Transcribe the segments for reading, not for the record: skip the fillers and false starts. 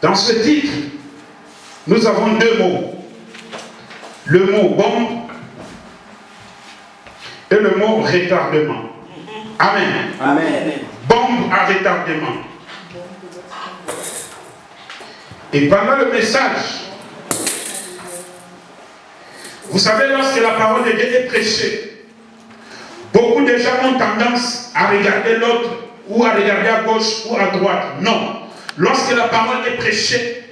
Dans ce titre, nous avons deux mots. Le mot bombe et le mot retardement. Amen. Amen. Bombe à retardement. Et pendant le message, vous savez, lorsque la parole de Dieu est prêchée, beaucoup de gens ont tendance à regarder l'autre ou à regarder à gauche ou à droite. Non. Lorsque la parole est prêchée,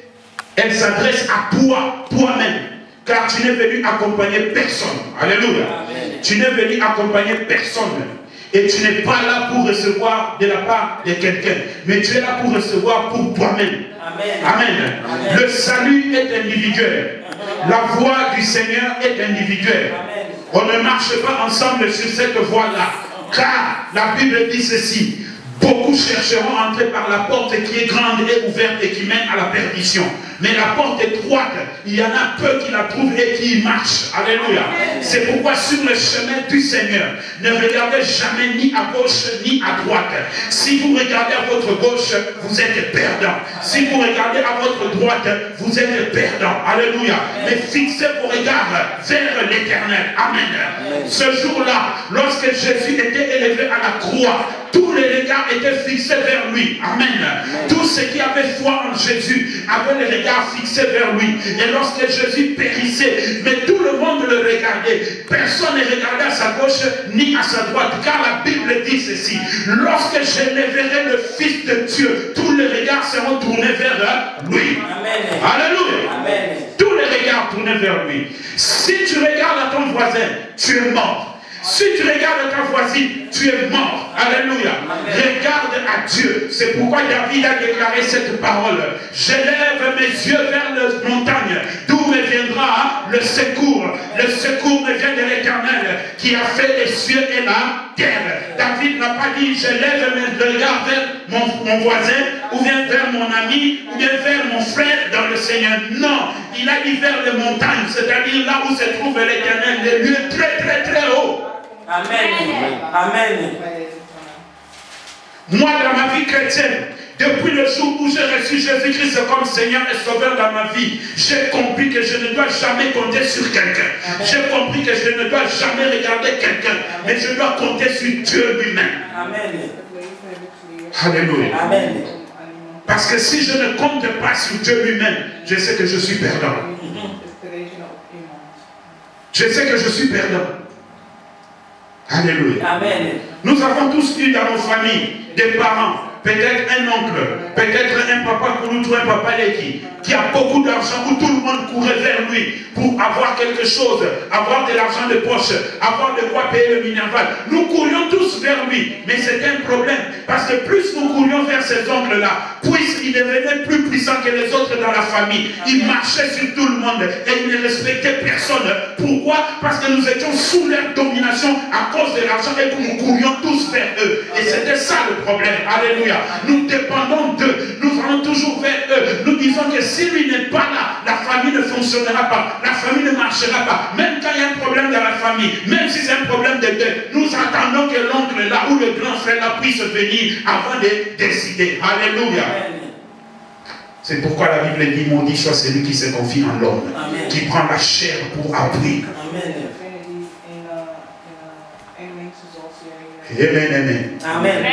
elle s'adresse à toi, toi-même. Car tu n'es venu accompagner personne. Alléluia. Amen. Tu n'es venu accompagner personne. Et tu n'es pas là pour recevoir de la part de quelqu'un. Mais tu es là pour recevoir pour toi-même. Amen. Amen. Amen. Le salut est individuel. Amen. La voie du Seigneur est individuelle. Amen. On ne marche pas ensemble sur cette voie-là. Car la Bible dit ceci. Beaucoup chercheront à entrer par la porte qui est grande et ouverte et qui mène à la perdition. Mais la porte étroite, il y en a peu qui la trouvent et qui y marchent. Alléluia. C'est pourquoi sur le chemin du Seigneur, ne regardez jamais ni à gauche ni à droite. Si vous regardez à votre gauche, vous êtes perdant. Si vous regardez à votre droite, vous êtes perdant. Alléluia. Mais fixez vos regards vers l'Éternel. Amen. Ce jour-là, lorsque Jésus était élevé à la croix, tous les regards étaient fixés vers lui. Amen. Tous ceux qui avaient foi en Jésus avaient les regards fixés vers lui. Et lorsque Jésus périssait, mais tout le monde le regardait. Personne ne regardait à sa gauche ni à sa droite. Car la Bible dit ceci. Lorsque je verrai le Fils de Dieu, tous les regards seront tournés vers lui. Amen. Alléluia. Amen. Tous les regards tournés vers lui. Si tu regardes à ton voisin, tu es mort. Si tu regardes ta voisine, tu es mort. Alléluia. Regarde à Dieu. C'est pourquoi David a déclaré cette parole. J'élève mes yeux vers les montagnes, d'où me viendra le secours. Le secours me vient de l'Éternel, qui a fait les cieux et la terre. David n'a pas dit, j'élève mes regards vers mon voisin, ou bien vers mon ami, ou bien vers mon frère dans le Seigneur. Non, il a dit vers les montagnes, c'est-à-dire là où se trouve l'Éternel, les lieux très très très hauts. Amen. Amen. Moi, dans ma vie chrétienne, depuis le jour où j'ai reçu Jésus-Christ comme Seigneur et Sauveur dans ma vie, j'ai compris que je ne dois jamais compter sur quelqu'un. J'ai compris que je ne dois jamais regarder quelqu'un, mais je dois compter sur Dieu lui-même. Amen. Alléluia. Amen. Parce que si je ne compte pas sur Dieu lui-même, je sais que je suis perdant. Je sais que je suis perdant. Alléluia. Amen. Nous avons tous eu dans nos familles des parents, peut-être un oncle, peut-être un papa Kouloutou, un papa Leki, qui a beaucoup d'argent, où tout le monde courait vers lui pour avoir quelque chose, avoir de l'argent de poche, avoir de quoi payer le minerval. Nous courions tous vers lui, mais c'était un problème, parce que plus nous courions vers ces oncles-là, puisqu'il devenait plus puissant que les autres dans la famille, il marchait sur tout le monde et il ne respectait personne. Pourquoi? Parce que nous étions sous leur domination à cause de l'argent et que nous courions tous vers eux. Et c'était ça le problème. Alléluia. Nous dépendons d'eux. Nous allons toujours vers eux. Nous disons que si lui n'est pas là, la famille ne fonctionnera pas. La famille ne marchera pas. Même quand il y a un problème dans la famille, même si c'est un problème de deuil, nous attendons que l'oncle là ou le grand frère là puisse venir avant de décider. Alléluia. C'est pourquoi la Bible dit, maudit soit celui qui se confie en l'homme, qui prend la chair pour appui. Amen. Amen, amen. Amen.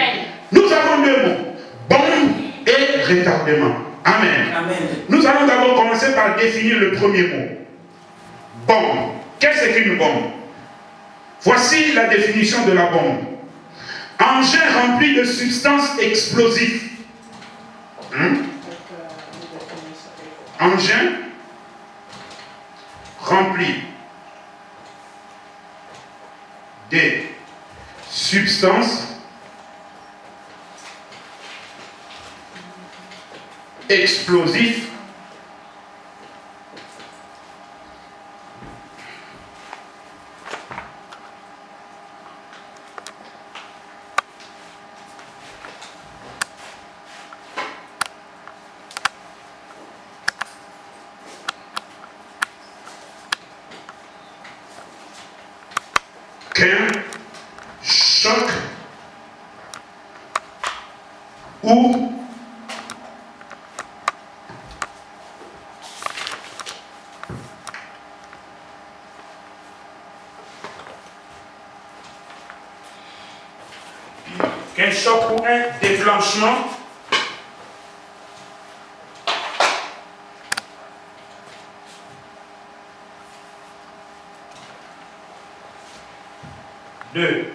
Nous avons deux mots, bombe et retardement. Amen. Amen. Nous allons d'abord commencer par définir le premier mot. Bombe. Qu'est-ce qu'une bombe? Voici la définition de la bombe. Engin rempli de substances explosives. Engin rempli de substances explosives qu'un choc ou un déclenchement de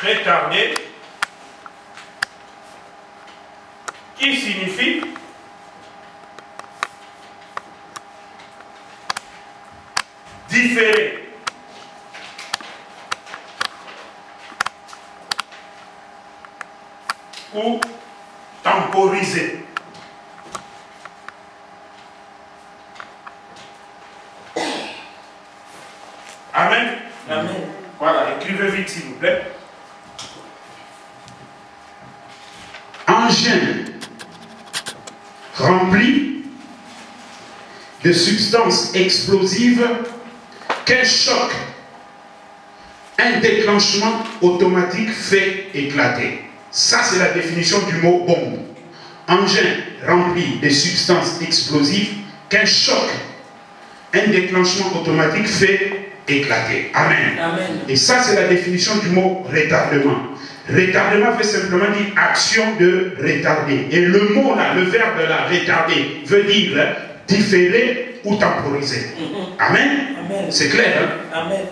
retarder, qui signifie différer ou temporiser. Amen. Amen. Voilà, écrivez vite s'il vous plaît. Engin rempli de substances explosives qu'un choc, un déclenchement automatique fait éclater. Ça, c'est la définition du mot bombe. Engin rempli de substances explosives qu'un choc, un déclenchement automatique fait éclater. Amen. Amen. Et ça, c'est la définition du mot retardement. Retardement veut simplement dire action de retarder. Et le mot là, le verbe là, retarder, veut dire différer ou temporiser. Amen. Amen. C'est clair, hein? Amen.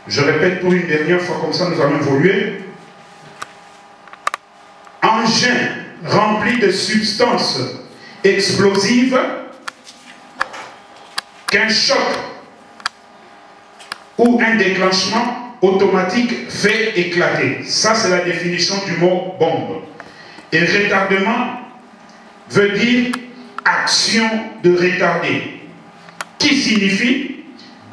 Je répète pour une dernière fois, comme ça nous allons évoluer. Engin rempli de substances explosives qu'un choc ou un déclenchement automatique fait éclater. Ça, c'est la définition du mot bombe. Et retardement veut dire action de retarder, qui signifie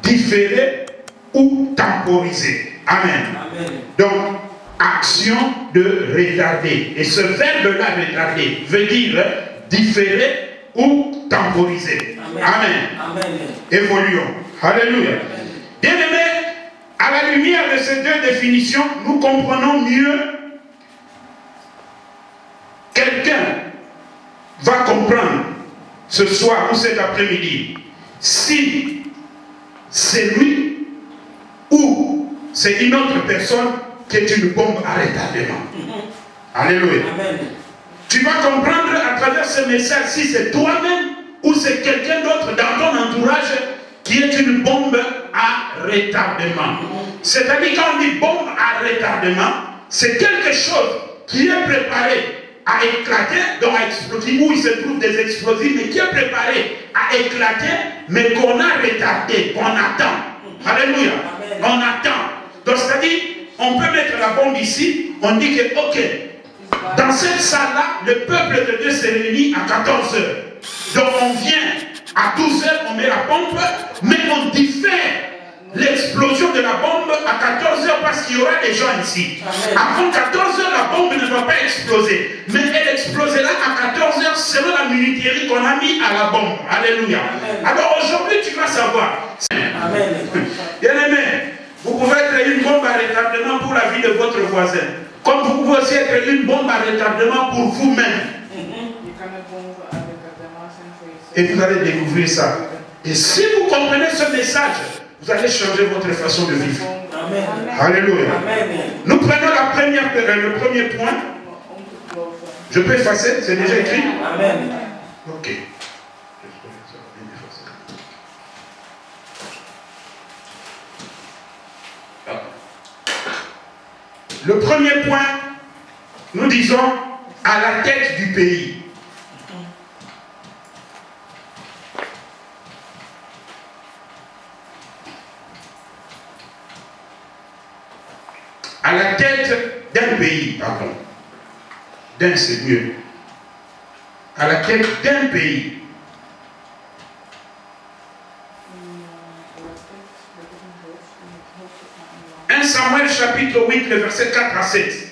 différer ou temporiser. Amen. Amen. Donc, action de retarder. Et ce verbe-là, retarder, veut dire différer ou temporiser. Amen. Amen. Amen. Évoluons. Alléluia. Bien-aimés, à la lumière de ces deux définitions, nous comprenons mieux. Quelqu'un va comprendre ce soir ou cet après-midi si c'est lui ou c'est une autre personne qui est une bombe à retardement. Alléluia. Amen. Tu vas comprendre à travers ce message si c'est toi-même ou c'est quelqu'un d'autre dans ton entourage qui est une bombe à retardement. C'est-à-dire quand on dit bombe à retardement, c'est quelque chose qui est préparé à éclater, donc à exploser, où il se trouve des explosifs, mais qui est préparé à éclater, mais qu'on a retardé, qu'on attend. Alléluia. Amen. On attend. Donc c'est-à-dire, on peut mettre la bombe ici, on dit que, ok, dans cette salle-là, le peuple de Dieu s'est réuni à 14 heures. Donc on vient à 12 heures, on met la pompe, mais on diffère l'explosion de la bombe à 14 heures parce qu'il y aura des gens ici. Amen. Avant 14 heures, la bombe ne va pas exploser. Mais elle explosera à 14 heures selon la minuterie qu'on a mis à la bombe. Alléluia. Amen. Alors aujourd'hui, tu vas savoir. Amen. Bien-aimé, vous pouvez être une bombe à retardement pour la vie de votre voisin. Comme vous pouvez aussi être une bombe à retardement pour vous-même. Et vous allez découvrir ça. Et si vous comprenez ce message, vous allez changer votre façon de vivre. Amen. Alléluia. Amen. Nous prenons le premier point. Je peux effacer, c'est déjà écrit. Amen. Ok. Le premier point, nous disons à la tête du pays. À la tête d'un pays, pardon. D'un, c'est mieux. À la tête d'un pays. Un Samuel chapitre 8, le verset 4 à 7.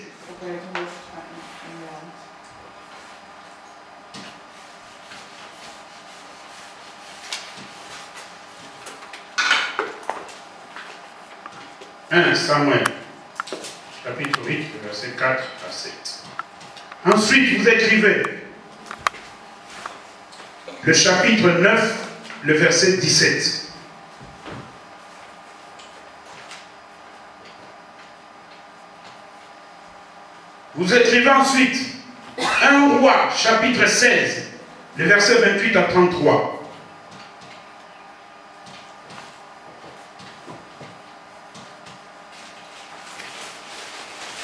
Un Samuel chapitre 8, le verset 4 à 7. Ensuite, vous écrivez le chapitre 9, le verset 17. Vous écrivez ensuite 1 Roi, chapitre 16, le verset 28 à 33.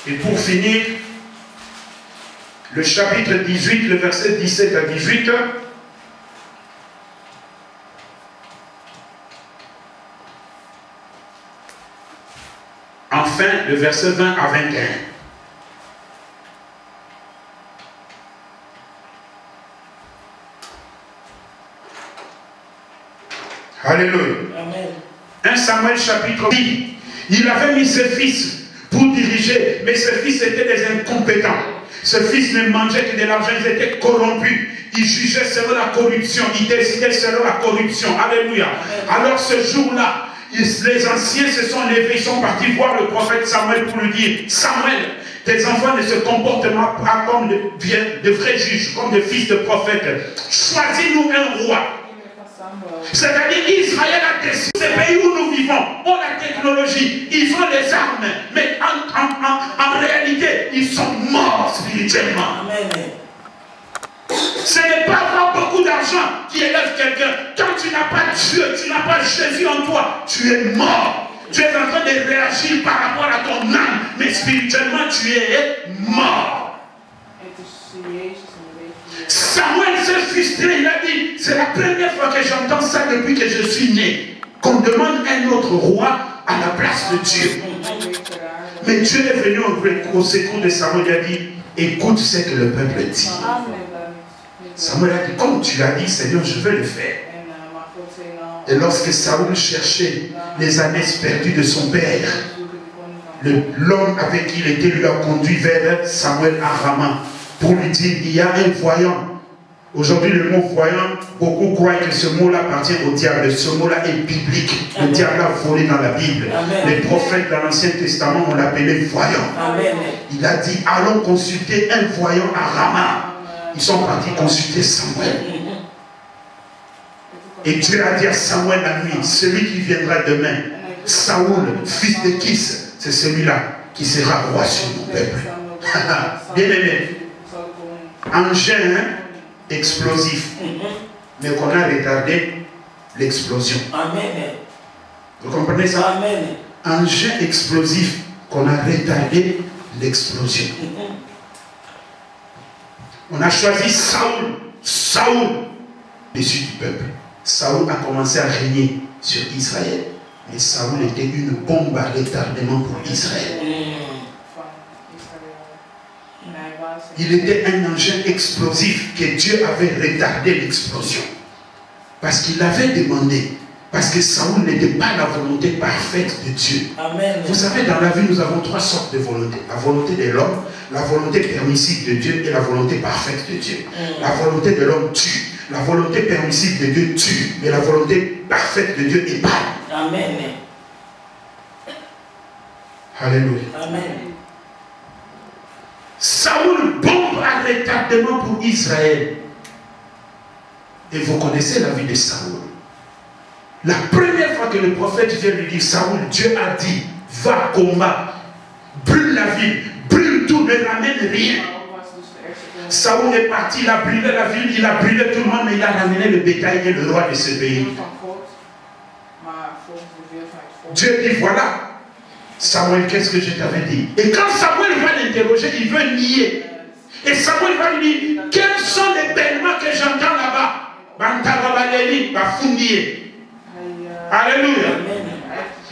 Et pour finir, le chapitre 18, le verset 17 à 18. Enfin, le verset 20 à 21. Alléluia. Amen. 1 Samuel chapitre 10. Il avait mis ses fils pour diriger, mais ses fils étaient des incompétents. Ses fils ne mangeaient que de l'argent, ils étaient corrompus. Ils jugeaient selon la corruption, ils décidaient selon la corruption. Alléluia. Alors ce jour-là, les anciens se sont levés, ils sont partis voir le prophète Samuel pour lui dire, Samuel, tes enfants ne se comportent pas comme de vrais juges, comme des fils de prophètes. Choisis-nous un roi. C'est-à-dire Israël a décidé, ces pays où nous vivons ont la technologie, ils ont les armes, mais en réalité, ils sont morts spirituellement. Amen. Ce n'est pas avoir beaucoup d'argent qui élève quelqu'un. Quand tu n'as pas Dieu, tu n'as pas Jésus en toi, tu es mort. Tu es en train de réagir par rapport à ton âme, mais spirituellement, tu es mort. Samuel s'est frustré, il a dit, c'est la première fois que j'entends ça depuis que je suis né, qu'on demande un autre roi à la place de Dieu. Mais Dieu est venu au secours de Samuel, il a dit, écoute ce que le peuple dit. Samuel a dit, comme tu l'as dit, Seigneur, je vais le faire. Et lorsque Saoul cherchait les annexes perdues de son père, l'homme avec qui il était lui a conduit vers Samuel à Rama pour lui dire, il y a un voyant. Aujourd'hui, le mot voyant, beaucoup croient que ce mot-là appartient au diable. Ce mot-là est biblique. Le diable a volé dans la Bible. Amen. Les prophètes dans l'Ancien Testament, on l'appelait voyant. Amen. Il a dit, allons consulter un voyant à Rama. Ils sont partis consulter Samuel. Et Dieu a dit à Samuel la nuit, celui qui viendra demain, Saoul, fils de Kis, c'est celui-là qui sera roi sur mon peuple. Bien aimé, engin explosif, mais qu'on a retardé l'explosion. Vous comprenez ça? Amen. Engin explosif, qu'on a retardé l'explosion. On a choisi Saoul, dessus du peuple. Saoul a commencé à régner sur Israël. Mais Saoul était une bombe à retardement pour Israël. Il était un engin explosif que Dieu avait retardé l'explosion. Parce qu'il avait demandé. Parce que Saoul n'était pas la volonté parfaite de Dieu. Amen. Vous savez, dans la vie, nous avons trois sortes de volontés. La volonté de l'homme, la volonté permissive de Dieu et la volonté parfaite de Dieu. La volonté de l'homme tue. La volonté permissive de Dieu tue. Mais la volonté parfaite de Dieu épargne. Amen. Alléluia. Amen. Saoul bombe à retardement pour Israël. Et vous connaissez la vie de Saoul. La première fois que le prophète vient lui dire, Saoul, Dieu a dit, va combat, brûle la ville, brûle tout, ne ramène rien. Saoul est parti, il a brûlé la ville, il a brûlé tout le monde, mais il a ramené le bétail et le roi de ce pays. Dieu dit, voilà, Samuel, qu'est-ce que je t'avais dit? Et quand Samuel va l'interroger, il veut nier. Et Samuel va lui dire, quels sont les bêlements que j'entends là-bas? Alléluia.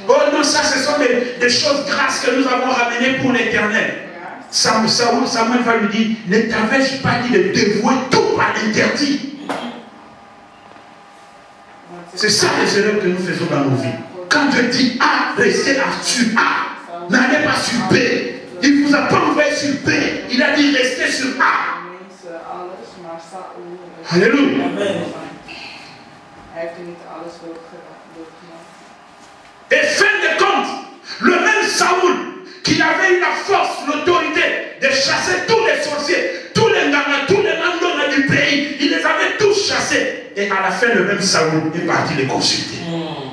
Oh non, ça ce sont des choses grasses que nous avons ramenées pour l'éternel. Samuel va lui dire, ne t'avais-je pas dit de dévouer tout par l'interdit? C'est ça les erreurs que nous faisons dans nos vies. Quand Dieu dit A, restez sur A. N'allez pas sur B. Il ne vous a pas envoyé sur B. Il a dit restez sur A. Alléluia. Et fin de compte, le même Saoul qui avait eu la force, l'autorité de chasser tous les sorciers, tous les nanas, tous les landons du pays, il les avait tous chassés. Et à la fin, le même Saoul est parti les consulter.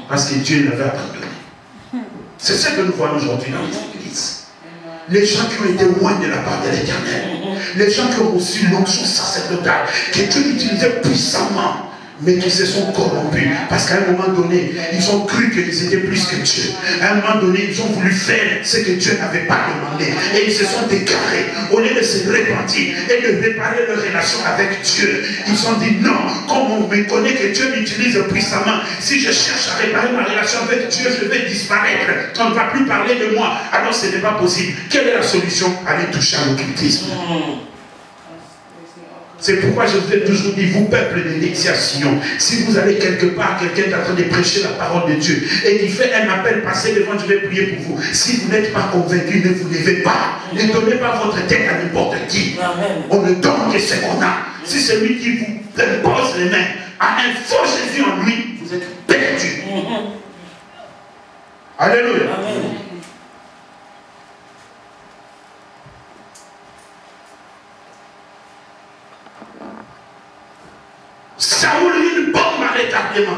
Parce que Dieu l'avait abandonné. C'est ce que nous voyons aujourd'hui dans l'église. Les gens qui ont été loin de la part de l'Éternel. Les gens qui ont reçu l'onction sacerdotale. Que Dieu utilisait puissamment. Mais qui se sont corrompus. Parce qu'à un moment donné, ils ont cru qu'ils étaient plus que Dieu. À un moment donné, ils ont voulu faire ce que Dieu n'avait pas demandé. Et ils se sont déclarés. Au lieu de se repentir et de réparer leur relation avec Dieu, ils ont dit non, comme on me connaît que Dieu m'utilise puissamment, si je cherche à réparer ma relation avec Dieu, je vais disparaître. On ne va plus parler de moi. Alors ce n'est pas possible. Quelle est la solution? Aller toucher à l'occultisme. C'est pourquoi je vous ai toujours dit, vous peuple de l'exciation, si vous allez quelque part, quelqu'un est en train de prêcher la parole de Dieu et qui fait un appel, passez devant, je vais prier pour vous. Si vous n'êtes pas convaincu, ne vous levez pas. Ne donnez pas votre tête à n'importe qui. On ne donne que ce qu'on a. Si celui qui vous pose les mains a un faux Jésus en lui, vous êtes perdu. Alléluia. Amen. Saoul une bombe à retardement.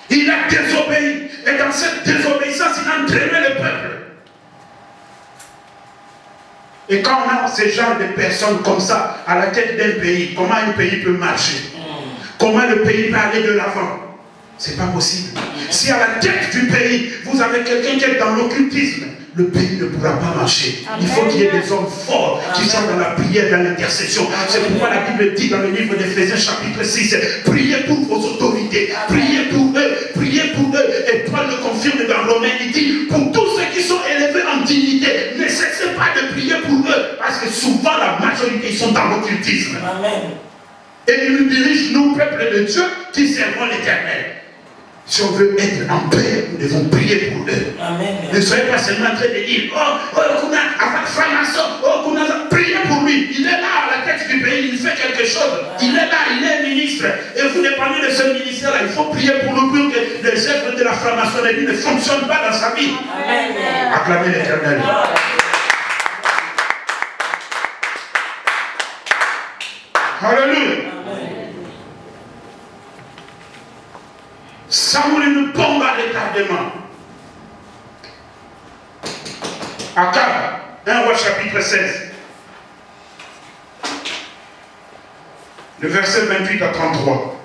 Il a désobéi. Et dans cette désobéissance, il a entraîné le peuple. Et quand on a ce genre de personnes comme ça à la tête d'un pays, comment un pays peut marcher? Comment le pays peut aller de l'avant? C'est pas possible. Si à la tête du pays, vous avez quelqu'un qui est dans l'occultisme, le pays ne pourra pas marcher. Amen. Il faut qu'il y ait des hommes forts qui sont dans la prière, dans l'intercession. C'est pourquoi la Bible dit dans le livre d'Éphésiens chapitre 6, priez pour vos autorités, priez pour eux. Et Paul le confirme dans Romains, il dit, pour tous ceux qui sont élevés en dignité, ne cessez pas de prier pour eux, parce que souvent la majorité, ils sont dans l'occultisme. Et ils nous dirigent, nous, peuple de Dieu, qui servons l'Éternel. Si on veut être en paix, nous devons prier pour eux. Amen. Ne soyez pas seulement en train de dire, priez pour lui. Il est là à la tête du pays, il fait quelque chose. Il est là, il est ministre. Et vous dépendez de ce ministère-là. Il faut prier pour lui pour que les œuvres de la franc-maçonnerie ne fonctionnent pas dans sa vie. Amen. Acclamez l'Éternel. Alléluia. Saoul une bombe à retardement. Akab, 1 roi chapitre 16. Le verset 28 à 33.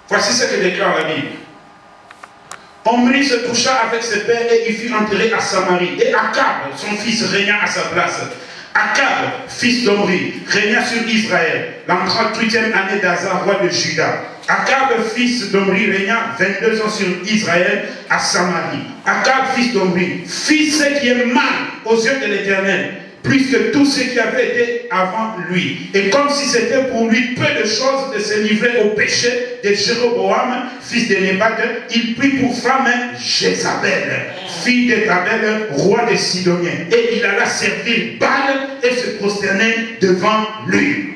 Voici ce que déclare la Bible. Omri se coucha avec ses pères et il fut enterré à Samarie. Et Akab, son fils, régna à sa place. Akab, fils d'Omri, régna sur Israël, la 38e année d'Asa, roi de Juda. Akab, fils d'Omri, régna 22 ans sur Israël, à Samarie. Akab, fils d'Omri, fit ce qui est mal aux yeux de l'Éternel, plus que tous ceux qui avaient été avant lui. Et comme si c'était pour lui peu de choses de se livrer au péché de Jéroboam, fils de Nébat, il prit pour femme Jézabel, fille de Tabel, roi des Sidoniens. Et il alla servir Baal et se prosterner devant lui.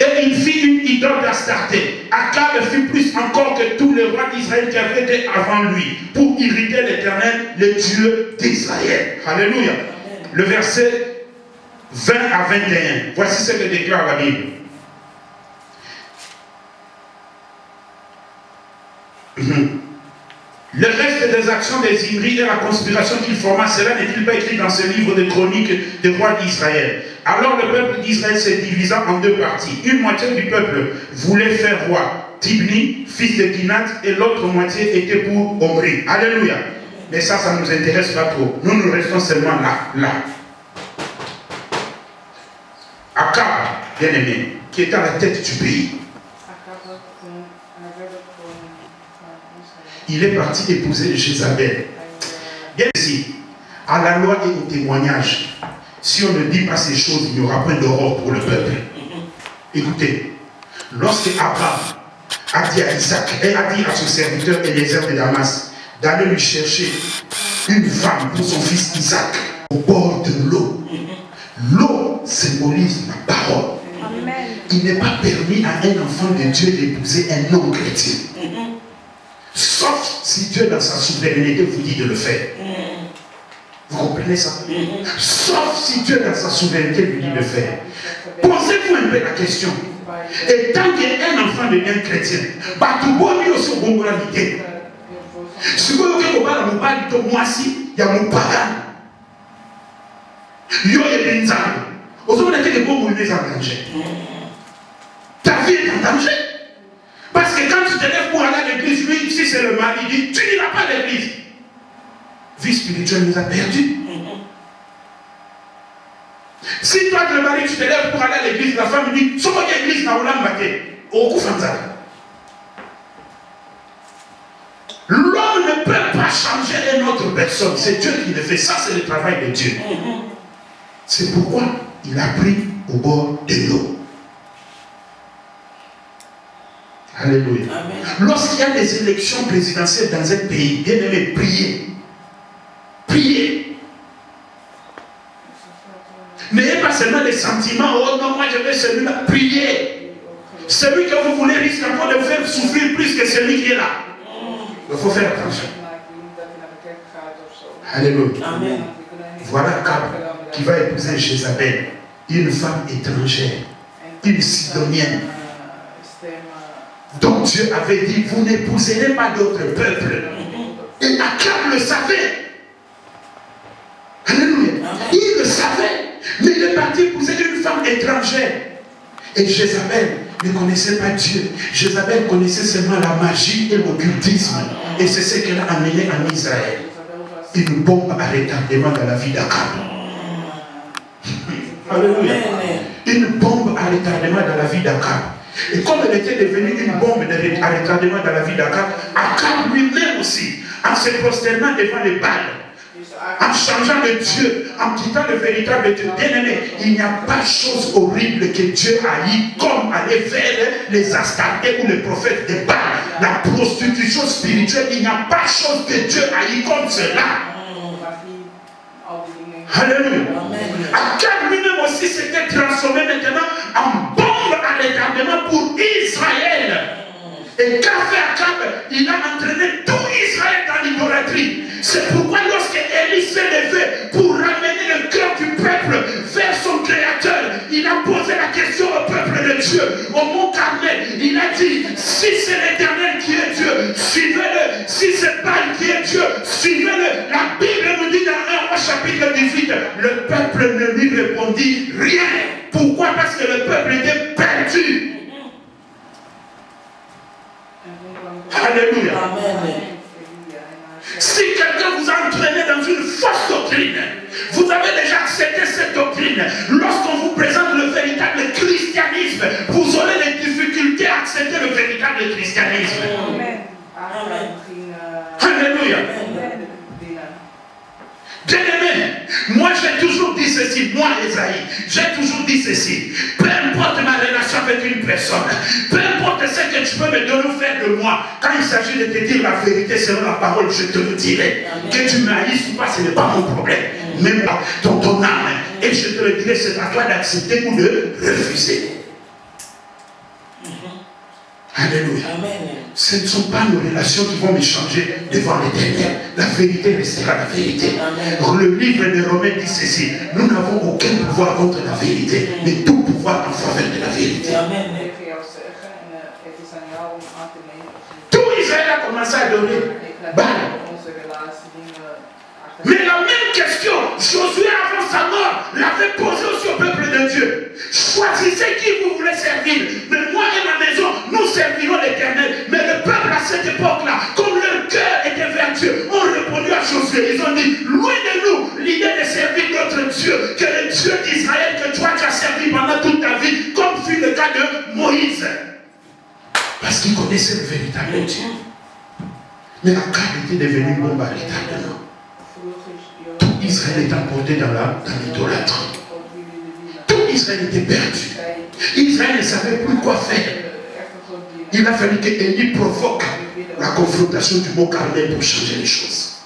Et il fit une idole d'Astarté. Akab fut plus encore que tous les rois d'Israël qui avaient été avant lui, pour irriter l'Éternel, le Dieu d'Israël. Alléluia. Le verset 20 à 21. Voici ce que déclare la Bible. Le reste des actions des Zimri et la conspiration qu'il forma, cela n'est-il pas écrit dans ce livre de chroniques des rois d'Israël? Alors le peuple d'Israël se divisa en deux parties. Une moitié du peuple voulait faire roi Tibni, fils de Ginat, et l'autre moitié était pour Omri. Alléluia. Mais ça ne nous intéresse pas trop. Nous restons seulement là. Akab, bien aimé, qui est à la tête du pays. Il est parti épouser Jézabel. Bien ici, à la loi et au témoignage, si on ne dit pas ces choses, il n'y aura pas d'horreur pour le peuple. Écoutez, lorsque Abraham a dit à Isaac et a dit à son serviteur Eliezer de Damas d'aller lui chercher une femme pour son fils Isaac au bord de l'eau, l'eau symbolise la parole. Amen. Il n'est pas permis à un enfant de Dieu d'épouser un non-chrétien. Sauf si Dieu, dans sa souveraineté, vous dit de le faire. Vous comprenez ça? Sauf si Dieu, dans sa souveraineté, lui dit de le faire. Posez-vous un peu la question. Et tant qu'un enfant devient chrétien, Batoubo aussi au bon l'idée. Si vous voulez que vous parlez de moi, il y a mon pagan. Yo et Benzan. Aujourd'hui, on a des bons mouvements en danger. Ta vie est en danger. Parce que quand tu te lèves pour aller à l'église, lui, si c'est le mari, il dit, tu n'iras pas à l'église. Vie spirituelle nous a perdus. Si toi, le mari, tu te lèves pour aller à l'église, la femme dit, sois à l'église, na olam bate. Au coup, l'homme ne peut pas changer une autre personne. C'est Dieu qui le fait. Ça, c'est le travail de Dieu. C'est pourquoi il a pris au bord de l'eau. Alléluia. Lorsqu'il y a des élections présidentielles dans un pays, bien aimé, priez. Priez. N'ayez pas seulement des sentiments, oh non, moi je veux celui-là. Priez. Celui que vous voulez risque encore de vous faire souffrir plus que celui qui est là. Il faut faire attention. Alléluia. Amen. Voilà Cab qui va épouser Jézabel, une femme étrangère, une Sidonienne. Donc Dieu avait dit, vous n'épouserez pas d'autres peuples. Et Akab le savait. Alléluia. Il le savait. Mais il est parti épouser une femme étrangère. Et Jézabel ne connaissait pas Dieu. Jézabel connaissait seulement la magie et l'occultisme. Et c'est ce qu'elle a amené en Israël. Une bombe à retardement dans la vie d'Akab. Alléluia. Une bombe à retardement dans la vie d'Akab. Et comme elle était devenue une bombe à retardement dans la vie d'Akab, Akab lui-même aussi, en se prosternant devant les balles, en changeant de Dieu, en quittant le véritable Dieu. Bien-aimé, il n'y a pas chose horrible que Dieu haït comme aller vers les Astartés ou les prophètes de Baal. La prostitution spirituelle, il n'y a pas chose que Dieu haït comme cela. Alléluia. Akab lui-même aussi s'était transformé maintenant en bombe à retardement pour Israël. Et qu'a fait Akab? Il a entraîné tout Israël dans l'idolâtrie. C'est pourquoi lorsque Élie s'est levé pour ramener le cœur du peuple vers son Créateur, il a posé la question au peuple de Dieu, au mont Carmel. Il a dit, si c'est l'Éternel qui est Dieu, suivez-le. Si c'est Baal qui est Dieu, suivez-le. La Bible nous dit dans 1 chapitre 18, le peuple ne lui répondit rien. Pourquoi? Parce que le peuple était perdu. Alléluia. Amen. Si quelqu'un vous a entraîné dans une fausse doctrine, vous avez déjà accepté cette doctrine. Lorsqu'on vous présente le véritable christianisme, vous aurez des difficultés à accepter le véritable christianisme. Amen. Amen. Alléluia. Bien-aimé, moi j'ai toujours dit ceci, moi Esaïe, j'ai toujours dit ceci. Peu importe ma relation avec une personne, peu importe ce que tu peux me donner ou faire de moi, quand il s'agit de te dire la vérité selon la parole, je te le dirai. Que tu m'haïsses ou pas, ce n'est pas mon problème. Même pas dans ton âme. Et je te le dirai, c'est à toi d'accepter ou de refuser. Alléluia. Amen. Ce ne sont pas nos relations qui vont me changer devant l'Éternel. La vérité restera la vérité. Amen. Le livre de Romains dit ceci. Nous n'avons aucun pouvoir contre la vérité, mais tout pouvoir en faveur de la vérité. Amen. Tout Israël a commencé à adorer Baal. Mais la même question, Josué avant sa mort l'avait posée aussi au peuple de Dieu. Choisissez qui vous voulez servir. Mais moi et ma maison, nous servirons l'Éternel. Mais le peuple à cette époque-là, comme leur cœur était vers Dieu, ont répondu à Josué. Ils ont dit, loin de nous l'idée de servir notre Dieu, que le Dieu d'Israël que toi tu as servi pendant toute ta vie, comme fut le cas de Moïse. Parce qu'il connaissait le véritable Dieu. Mais Akab était devenu une bombe à retardement. Tout Israël est emporté dans l'idolâtrie. Tout Israël était perdu. Israël ne savait plus quoi faire. Il a fallu que Élie provoque la confrontation du mont Carmel pour changer les choses.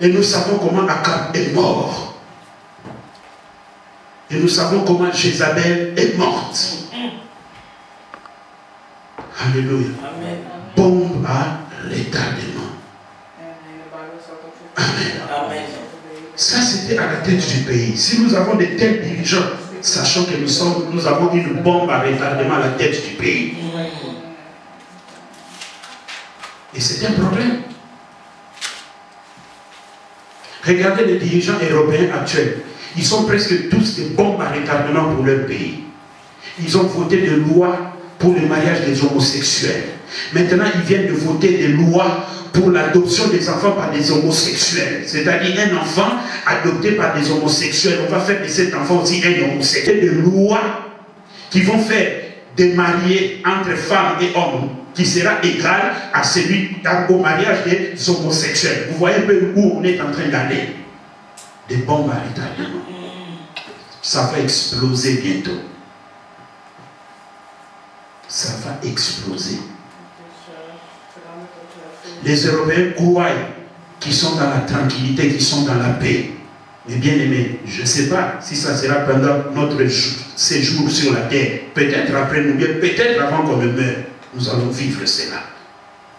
Et nous savons comment Akab est mort. Et nous savons comment Jézabel est morte. Alléluia. Amen. Bombe à retardement. Amen. Amen. Ça, c'était à la tête du pays. Si nous avons des tels dirigeants, sachant que nous avons une bombe à retardement à la tête du pays. Et c'est un problème. Regardez les dirigeants européens actuels. Ils sont presque tous des bombes à retardement pour leur pays. Ils ont voté des lois pour le mariage des homosexuels. Maintenant, ils viennent de voter des lois pour l'adoption des enfants par des homosexuels. C'est-à-dire un enfant adopté par des homosexuels. On va faire de cet enfant aussi un homosexuel. Des lois qui vont faire des mariés entre femmes et hommes qui sera égal à celui au mariage des homosexuels. Vous voyez un peu où on est en train d'aller. Des bombes à retardement. Ça va exploser bientôt. Ça va exploser. Les Européens croient qui sont dans la tranquillité, qui sont dans la paix. Mais bien aimés, je ne sais pas si ça sera pendant notre séjour sur la terre. Peut-être après nous, peut-être avant qu'on ne meure, nous allons vivre cela.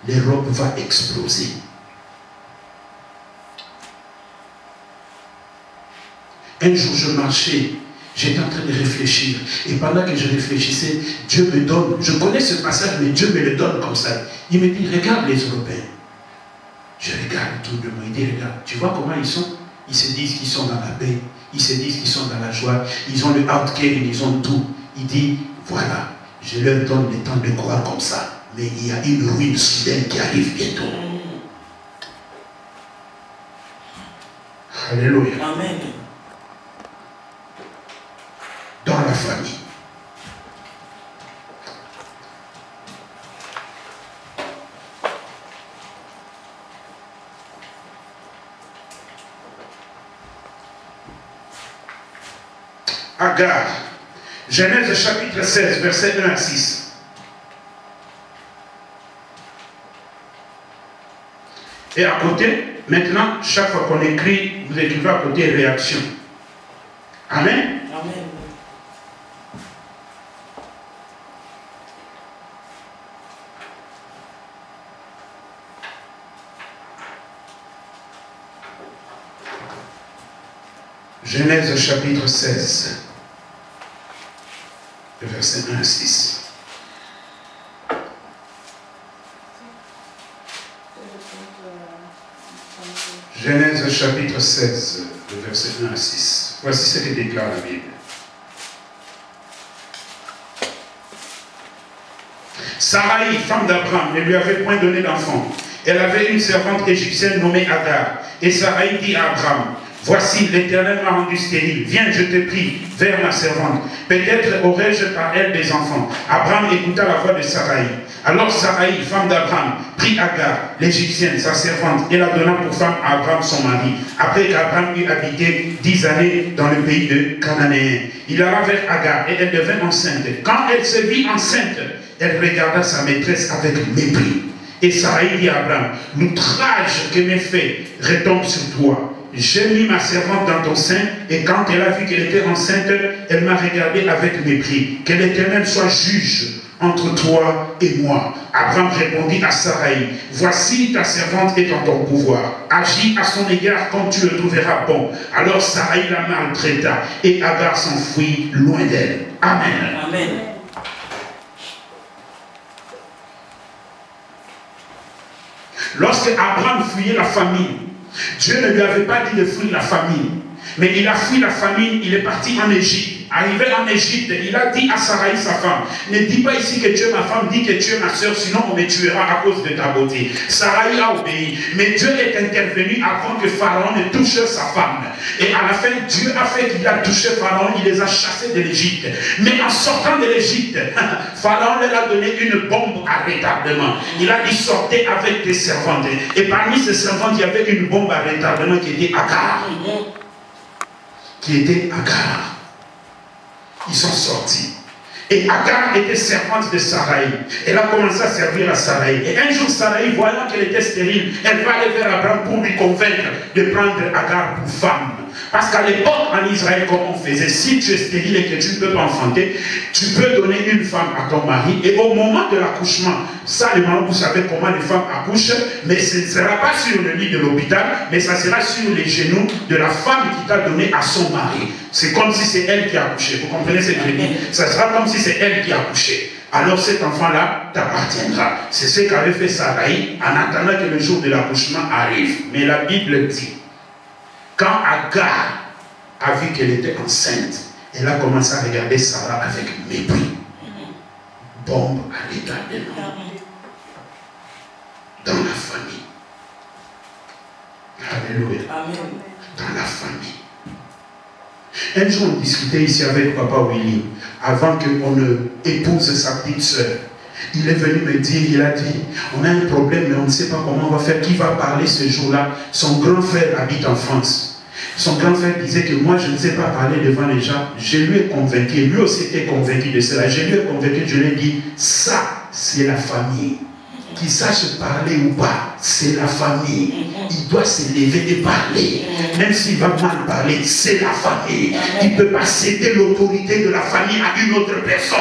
L'Europe va exploser. Un jour, je marchais, j'étais en train de réfléchir. Et pendant que je réfléchissais, Dieu me donne, je connais ce passage, mais Dieu me le donne comme ça. Il me dit, regarde les Européens. Je regarde autour de moi, il dit, regarde, tu vois comment ils sont? Ils se disent qu'ils sont dans la paix, ils se disent qu'ils sont dans la joie, ils ont le outcare, ils ont tout. Il dit, voilà, je leur donne le temps de croire comme ça. Mais il y a une ruine soudaine qui arrive bientôt. Alléluia. Amen. Dans la famille. Agar, Genèse chapitre 16, verset 1 à 6. Et à côté, maintenant, chaque fois qu'on écrit, vous écrivez à côté réaction. Amen. Amen. Genèse chapitre 16, verset 1 à 6. Genèse chapitre 16, verset 1 à 6. Voici ce que déclare la Bible. Sarai, femme d'Abraham, ne lui avait point donné d'enfant. Elle avait une servante égyptienne nommée Agar. Et Sarai dit à Abraham, voici, l'Éternel m'a rendu stérile. Viens, je te prie, vers ma servante. Peut-être aurai-je par elle des enfants. Abraham écouta la voix de Sarai. Alors Sarai, femme d'Abraham, prit Agar, l'Égyptienne, sa servante, et la donna pour femme à Abraham, son mari. Après qu'Abraham eut habité 10 années dans le pays de Cananéen. Il alla vers Agar et elle devint enceinte. Quand elle se vit enceinte, elle regarda sa maîtresse avec mépris. Et Sarai dit à Abraham, l'outrage que m'est fait retombe sur toi. J'ai mis ma servante dans ton sein, et quand elle a vu qu'elle était enceinte, elle m'a regardé avec mépris. Que l'Éternel soit juge entre toi et moi. Abraham répondit à Sarai, voici ta servante est en ton pouvoir. Agis à son égard comme tu le trouveras bon. Alors Sarai la maltraita, et Agar s'enfuit loin d'elle. Amen. Amen. Lorsque Abraham fuyait la famine, Dieu ne lui avait pas dit de fuir la famine, mais il a fui la famine, il est parti en Égypte. Arrivé en Égypte, il a dit à Sarai, sa femme, ne dis pas ici que tu es ma femme, dis que tu es ma soeur, sinon on me tuera à cause de ta beauté. Sarai a obéi, mais Dieu est intervenu avant que Pharaon ne touche sa femme. Et à la fin, Dieu a fait qu'il a touché Pharaon, il les a chassés de l'Égypte. Mais en sortant de l'Égypte, Pharaon leur a donné une bombe à retardement. Il a dit, sortez avec tes servantes. Et parmi ces servantes, il y avait une bombe à retardement qui était Agar. Ils sont sortis. Et Agar était servante de Sarai. Elle a commencé à servir à Sarai. Et un jour, Sarai, voyant qu'elle était stérile, elle va aller vers Abraham pour lui convaincre de prendre Agar pour femme. Parce qu'à l'époque, en Israël, comme on faisait, si tu es stérile et que tu ne peux pas enfanter, tu peux donner une femme à ton mari. Et au moment de l'accouchement, ça, les mamans, vous savez comment les femmes accouchent, mais ce ne sera pas sur le lit de l'hôpital, mais ça sera sur les genoux de la femme qui t'a donné à son mari. C'est comme si c'est elle qui a accouché. Vous comprenez ce que je dis? Ça sera comme si c'est elle qui a accouché. Alors cet enfant-là t'appartiendra. C'est ce qu'avait fait Sarai en attendant que le jour de l'accouchement arrive. Mais la Bible dit, quand Agar a vu qu'elle était enceinte, elle a commencé à regarder Sarah avec mépris. Bombe à l'éternellement. Dans la famille. Alléluia. Amen. Dans la famille. Un jour, on discutait ici avec Papa Willy, avant qu'on ne épouse sa petite soeur. Il est venu me dire, il a dit, on a un problème, mais on ne sait pas comment on va faire. Qui va parler ce jour-là? Son grand frère habite en France. Son grand frère disait que moi, je ne sais pas parler devant les gens. Je lui ai convaincu, lui aussi était convaincu de cela. Je lui ai convaincu, je lui ai dit, ça, c'est la famille. Qu'il sache parler ou pas, c'est la famille. Il doit se lever et parler. Même s'il va mal parler, c'est la famille. Il ne peut pas céder l'autorité de la famille à une autre personne.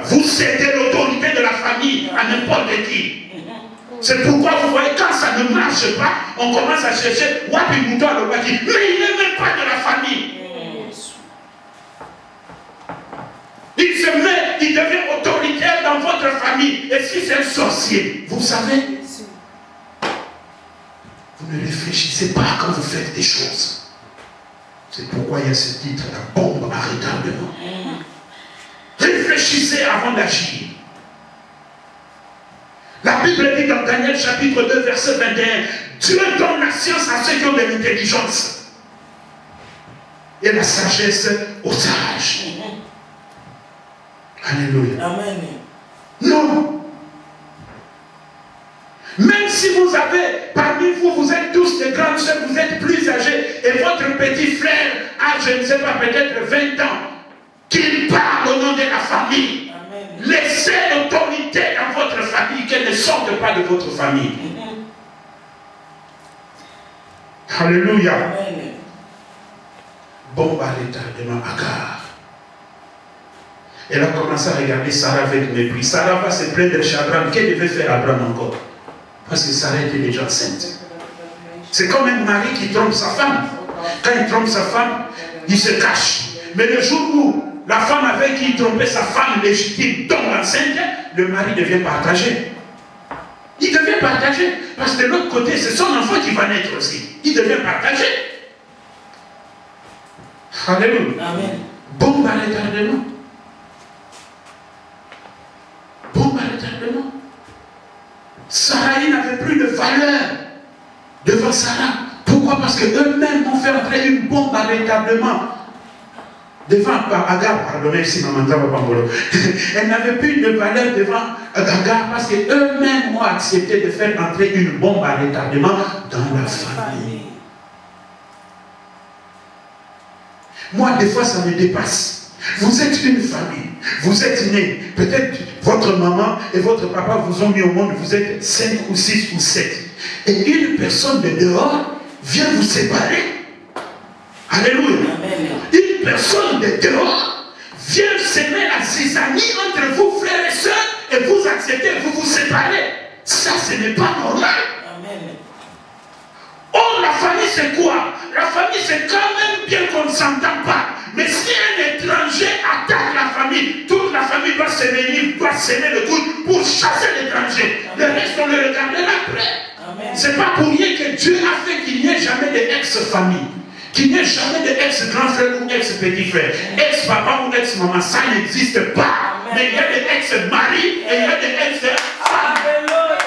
Vous cédez l'autorité de la famille à n'importe qui. C'est pourquoi vous voyez, quand ça ne marche pas, on commence à chercher Wapi Mouton à l'Obaki. Mais il n'est même pas de la famille. Il se met, il devient autoritaire dans votre famille. Et si c'est un sorcier, vous savez, vous ne réfléchissez pas quand vous faites des choses. C'est pourquoi il y a ce titre, la bombe à retardement. Réfléchissez avant d'agir. La Bible dit dans Daniel chapitre 2 verset 21, Dieu donne la science à ceux qui ont de l'intelligence et la sagesse aux sages. Alléluia. Amen. Non. Même si vous avez, parmi vous, vous êtes tous des grandes soeurs, vous êtes plus âgés, et votre petit frère a, je ne sais pas, peut-être 20 ans, qu'il parle au nom de la famille. Amen. Laissez l'autorité dans votre famille, qu'elle ne sorte pas de votre famille. Alléluia. Amen. Bombe à retardement, Agar. Elle a commencé à regarder Sarah avec mépris. Sarah va se plaindre chez Abraham. Qu'elle devait faire Abraham encore? Parce que Sarah était déjà enceinte. C'est comme un mari qui trompe sa femme. Quand il trompe sa femme, il se cache. Mais le jour où la femme avec qui il trompait sa femme légitime tombe enceinte, le mari devient partagé. Il devient partagé. Parce que de l'autre côté, c'est son enfant qui va naître aussi. Il devient partagé. Alléluia. Amen. Bombe à retardement. Bombe à retardement. Sarah n'avait plus de valeur devant Sarah. Pourquoi? Parce qu'eux-mêmes ont fait entrer une bombe à retardement devant Agar. Pardonnez si maman va pas me. Elle n'avait plus de valeur devant Agar parce qu'eux-mêmes ont accepté de faire entrer une bombe à retardement dans la famille. Moi, des fois, ça me dépasse. Vous êtes une famille, vous êtes nés, peut-être votre maman et votre papa vous ont mis au monde, vous êtes 5 ou 6 ou 7. Et une personne de dehors vient vous séparer. Alléluia. Amen. Une personne de dehors vient semer la zizanie entre vous, frères et sœurs, et vous acceptez, vous vous séparez. Ça, ce n'est pas normal. Amen. Or, la famille, c'est quoi? La famille, c'est quand même bien qu'on ne s'entend pas. Mais si un étranger attaque la famille, toute la famille doit se réunir, doit s'aimer le coude pour chasser l'étranger. Le reste, on le regardera après. Ce n'est pas pour rien que Dieu a fait qu'il n'y ait jamais d'ex-famille. Qu'il n'y ait jamais d'ex-grand frère ou ex-petit frère. Ex-papa ou ex-maman, ça n'existe pas. Amen. Mais il y a des ex-maris et il y a des ex-femmes. Alléluia.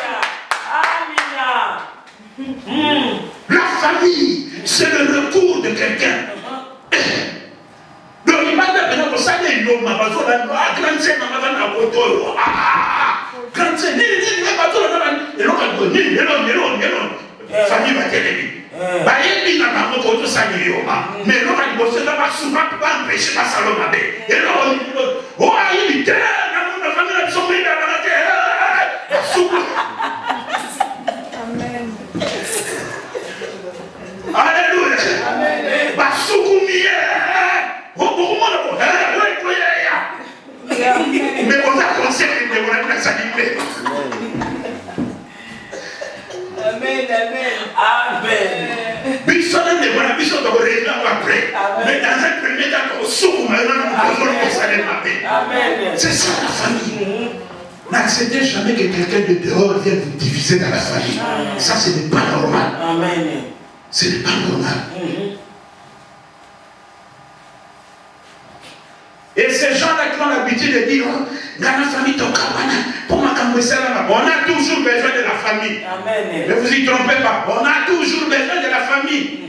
La famille, c'est le recours de quelqu'un. Donc, il m'a dit que ça n'est pas ma grande sœur, famille va t'aider. Il n'a pas beaucoup de ça, mais l'on va bosser là-bas souvent pour empêcher ma salon. Et là, il dit, la famille a besoin de la terre. C'est ça la famille. N'acceptez jamais que quelqu'un de dehors vienne vous diviser dans la famille. Ça, ce n'est pas normal. Ce n'est pas normal. Et ces gens-là qui ont l'habitude de dire, on a toujours besoin de la famille. Amen. Ne vous y trompez pas. On a toujours besoin de la famille.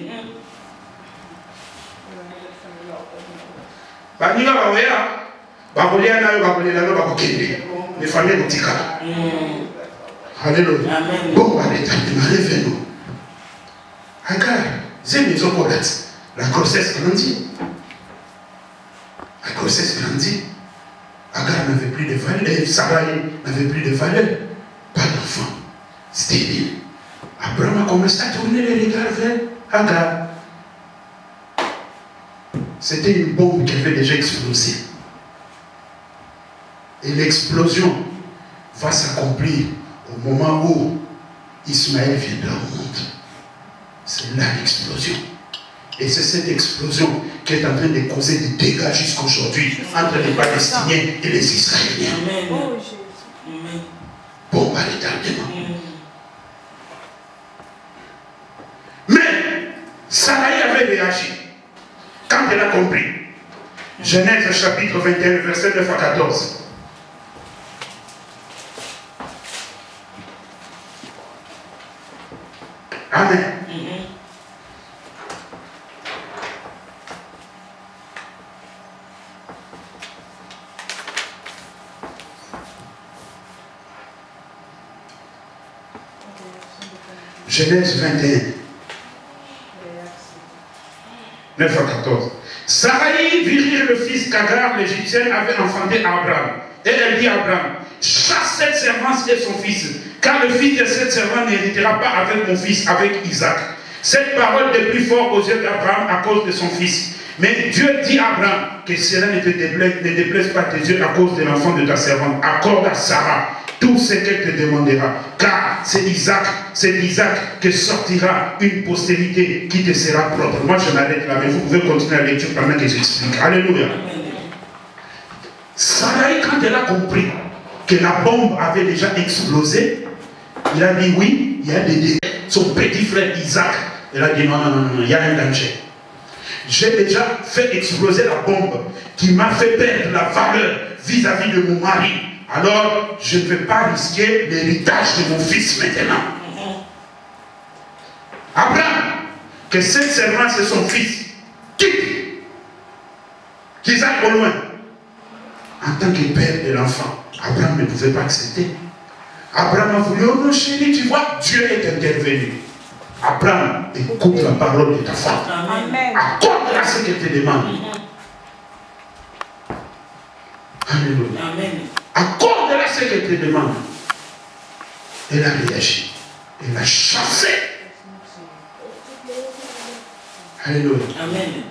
Les familles alléluia. Bon, relevez-nous. La grossesse grandit. La grossesse grandit. Agar n'avait plus de valeur. Sarai n'avait plus de valeur. Pas d'enfant. Stérile. Abraham a commencé à tourner les regards vers Agar. C'était une bombe qui avait déjà explosé. Et l'explosion va s'accomplir au moment où Ismaël viendra au monde. C'est là l'explosion. Et c'est cette explosion qui est en train de causer des dégâts jusqu'aujourd'hui entre les Palestiniens et les Israéliens. Bombe à retardement. Mais Sarai avait réagi quand elle a compris. Genèse chapitre 21, verset 9 à 14. Amen. Genèse 21, 9 à 14. Sarai vit rire le fils qu'Agar, l'Égyptienne, avait enfanté à Abraham. Et elle dit à Abraham, chasse cette servante et son fils, car le fils de cette servante n'héritera pas avec mon fils, avec Isaac. Cette parole est plus forte aux yeux d'Abraham à cause de son fils. Mais Dieu dit à Abraham que cela ne déplaise pas tes yeux à cause de l'enfant de ta servante. Accorde à Sarah tout ce qu'elle te demandera, car c'est d'Isaac que sortira une postérité qui te sera propre. Moi je m'arrête là, mais vous pouvez continuer la lecture pendant que j'explique. Alléluia. Sarai, quand elle a compris que la bombe avait déjà explosé, il a dit oui, il y a des dégâts. Son petit frère Isaac, elle a dit non, il y a un danger. J'ai déjà fait exploser la bombe qui m'a fait perdre la valeur vis-à-vis de mon mari. Alors, je ne vais pas risquer l'héritage de mon fils maintenant. Abraham, que cette servante c'est son fils, quitte, qu'ils aillent au loin. En tant que père de l'enfant, Abraham ne pouvait pas accepter. Abraham a voulu, oh non chérie, tu vois, Dieu est intervenu. Abraham, écoute la parole de ta femme. Accorde-la ce qu'elle te demande. Alléluia. Amen. Accorde-la ce qu'elle te demande. Elle a réagi. Elle a chassé. Alléluia. Amen.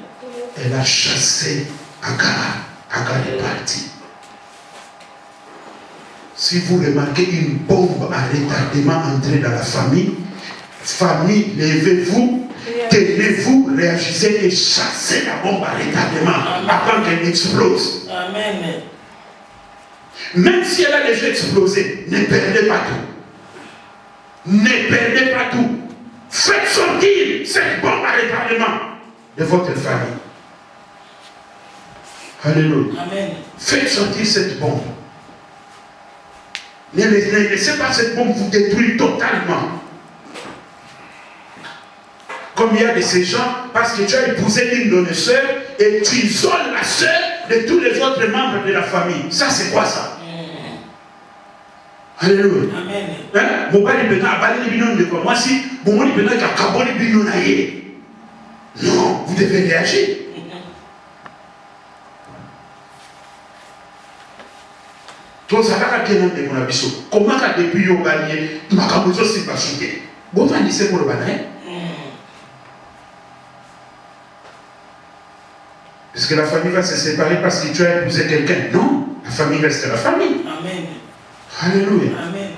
Elle a chassé Agar. Agar est partie. Si vous remarquez une bombe à retardement entrer dans la famille, levez-vous, tenez-vous, réagissez et chassez la bombe à retardement avant qu'elle explose. Amen. Même si elle a déjà explosé, ne perdez pas tout. Ne perdez pas tout. Faites sortir cette bombe à retardement de votre famille. Alléluia. Amen. Faites sortir cette bombe. Ne laissez pas cette bombe vous détruire totalement. Comme il y a de ces gens, parce que tu as épousé une de nos sœurs et tu isoles la sœur de tous les autres membres de la famille. Ça, c'est quoi ça? Alléluia. Amen. Non, vous devez réagir. Comment depuis yo gagné, makabozo c'est pas chuté. Bon va dire pour le banane. Est-ce que la famille va se séparer parce que tu as épousé quelqu'un? Non, la famille reste la famille. Amen. Alléluia. Amen.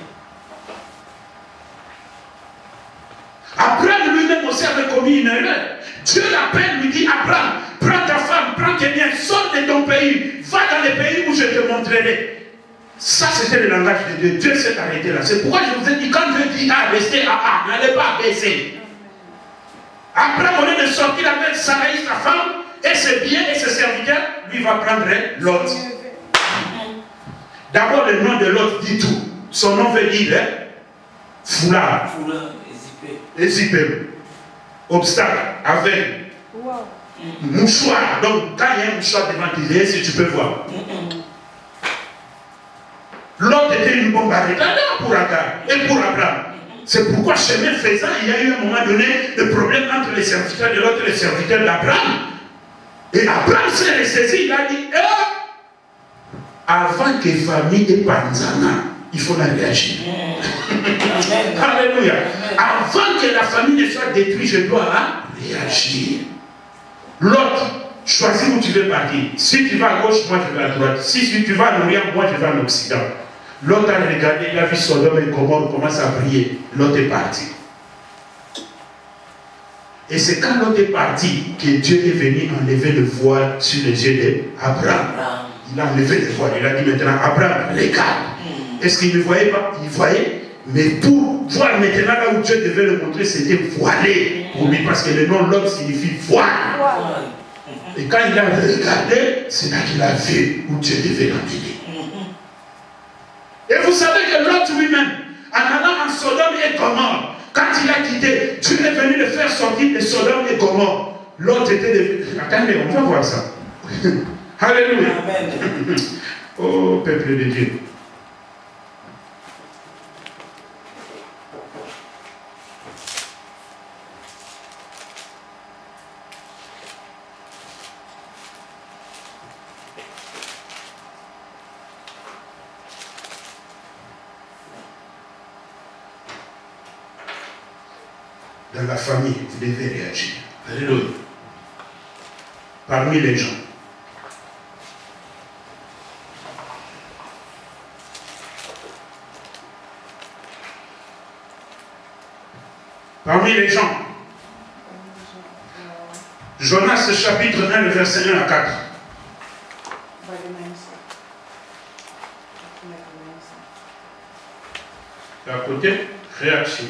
Abraham lui-même aussi avait commis une erreur. Dieu l'appelle, lui dit Abraham, prends ta femme, prends t'es bien, sors de ton pays, va dans les pays où je te montrerai. Ça, c'était le langage de Dieu. Dieu s'est arrêté là. C'est pourquoi je vous ai dit, quand Dieu dit A, restez à A, n'allez pas baisser. Après, au lieu de sortir avec Sarai, sa femme, et ses biens et ses serviteurs, lui va prendre l'autre. D'abord, le nom de l'autre dit tout. Son nom veut dire foulard. Foulard, ézipé. Obstacle, aveugle. Wow. Mouchoir. Donc, quand il y a un mouchoir devant tes yeux, si tu peux voir. L'autre était une bombe à retardement pour Agar et pour Abraham. C'est pourquoi, chemin faisant, il y a eu à un moment donné le problème entre les serviteurs de l'autre et les serviteurs d'Abraham. Et Abraham s'est ressaisi, il a dit, avant que famille et Panzana, il faut la réagir. Alléluia. Avant que la famille ne soit détruite, je dois réagir. L'autre, choisis où tu veux partir. Si tu vas à gauche, moi je vais à droite. Si tu vas à l'Orient, moi je vais à l'Occident. L'autre a regardé, il a vu Sodome et Gomorrhe commence à briller. L'autre est parti. Et c'est quand l'autre est parti que Dieu est venu enlever le voile sur les yeux d'Abraham. Il a enlevé le voile. Il a dit maintenant, Abraham, regarde. Est-ce qu'il ne voyait pas? Il voyait. Mais pour voir maintenant là où Dieu devait le montrer, c'était voilé pour lui. Parce que le nom l'autre signifie voile. Et quand il a regardé, c'est là qu'il a vu où Dieu devait l'emmener. Et vous savez que l'autre lui-même, en allant en Sodome et Gomorrhe, quand il a quitté, Dieu est venu le faire sortir de Sodome et Gomorrhe. L'autre était devenu... Attendez, on va voir ça. Alléluia. Amen. Oh, peuple de Dieu. Dans la famille, vous devez réagir. Alléluia. Parmi les gens. Parmi les gens. Jonas chapitre 1, le verset 1 à 4. À côté, réaction.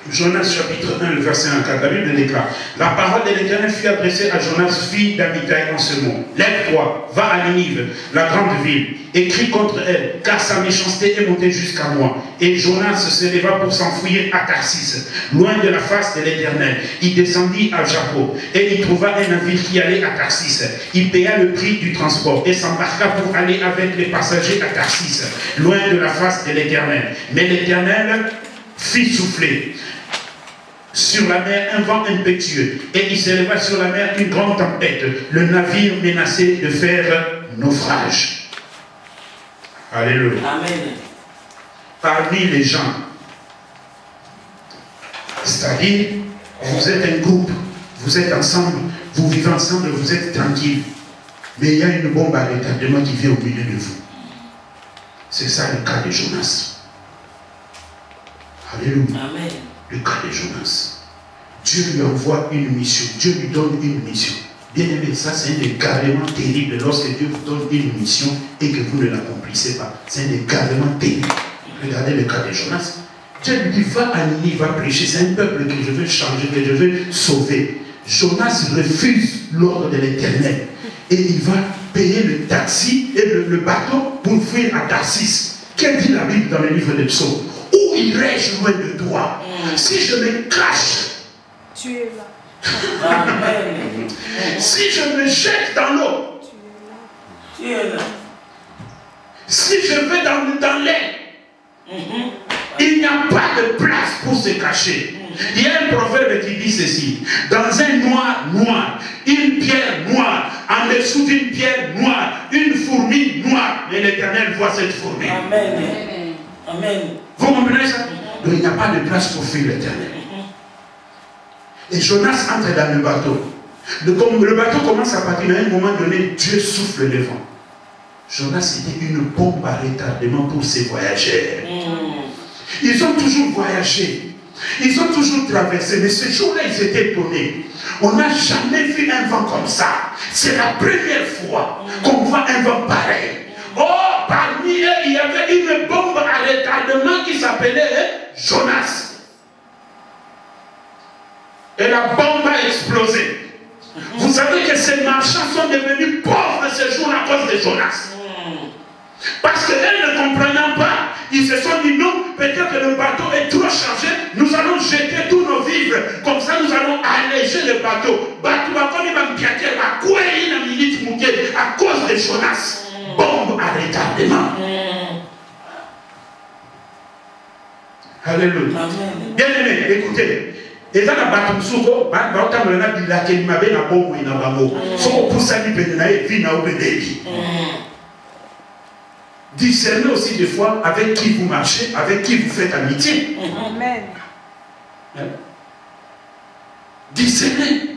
Jonas chapitre 1, le verset 1 à 4, la Bible déclare: la parole de l'Éternel fut adressée à Jonas, fille d'Amitai, en ce mot. Lève-toi, va à Ninive, la grande ville, et crie contre elle, car sa méchanceté est montée jusqu'à moi. Et Jonas se leva pour s'enfuir à Tarsis, loin de la face de l'Éternel. Il descendit à Jaffa, et il trouva un navire qui allait à Tarsis. Il paya le prix du transport, et s'embarqua pour aller avec les passagers à Tarsis, loin de la face de l'Éternel. Mais l'Éternel fit souffler sur la mer un vent impétueux, et il s'éleva sur la mer une grande tempête. Le navire menaçait de faire naufrage. Alléluia. Amen. Parmi les gens, c'est-à-dire, vous êtes un groupe, vous êtes ensemble, vous vivez ensemble, vous êtes tranquille, mais il y a une bombe à retardement qui vient au milieu de vous. C'est ça le cas de Jonas. Alléluia. Amen. Le cas de Jonas. Dieu lui envoie une mission. Dieu lui donne une mission. Bien aimé, ça c'est un égarement terrible lorsque Dieu vous donne une mission et que vous ne l'accomplissez pas. C'est un égarement terrible. Regardez le cas de Jonas. Dieu lui dit, va à Ninive, va prêcher. C'est un peuple que je veux changer, que je veux sauver. Jonas refuse l'ordre de l'Éternel. Et il va payer le taxi et le bateau pour fuir à Tarsis. Qu'est-ce que dit la Bible dans le livre des Psaumes? Où irai-je loin de toi? Si je me cache, tu es là. Amen. Si je me jette dans l'eau, tu es là. Si je vais dans l'air, il n'y a pas de place pour se cacher. Il y a un proverbe qui dit ceci: dans un noir, une pierre noire, en dessous d'une pierre noire, une fourmi noire, mais l'Éternel voit cette fourmi. Amen. Amen. Vous comprenez ça? Donc il n'y a pas de place pour fuir l'Éternel. Et Jonas entre dans le bateau. Le bateau commence à partir. À un moment donné, Dieu souffle le vent. Jonas était une bombe à retardement pour ces voyageurs. Ils ont toujours voyagé. Ils ont toujours traversé. Mais ce jour-là, ils étaient étonnés. On n'a jamais vu un vent comme ça. C'est la première fois qu'on voit un vent pareil. Oh, parmi eux, il y avait une bombe à retardement qui s'appelait Jonas. Et la bombe a explosé. Vous savez que ces marchands sont devenus pauvres ce jour à cause de Jonas. Parce qu'elles ne comprenant pas, ils se sont dit non, peut-être que le bateau est trop chargé, nous allons jeter tous nos vivres, comme ça nous allons alléger le bateau. À cause de Jonas, bombe à retardement. Alléluia. Bien aimé, écoutez. Et dans la bataille, discernez aussi des fois avec qui vous marchez, avec qui vous faites amitié. Amen. Discernez.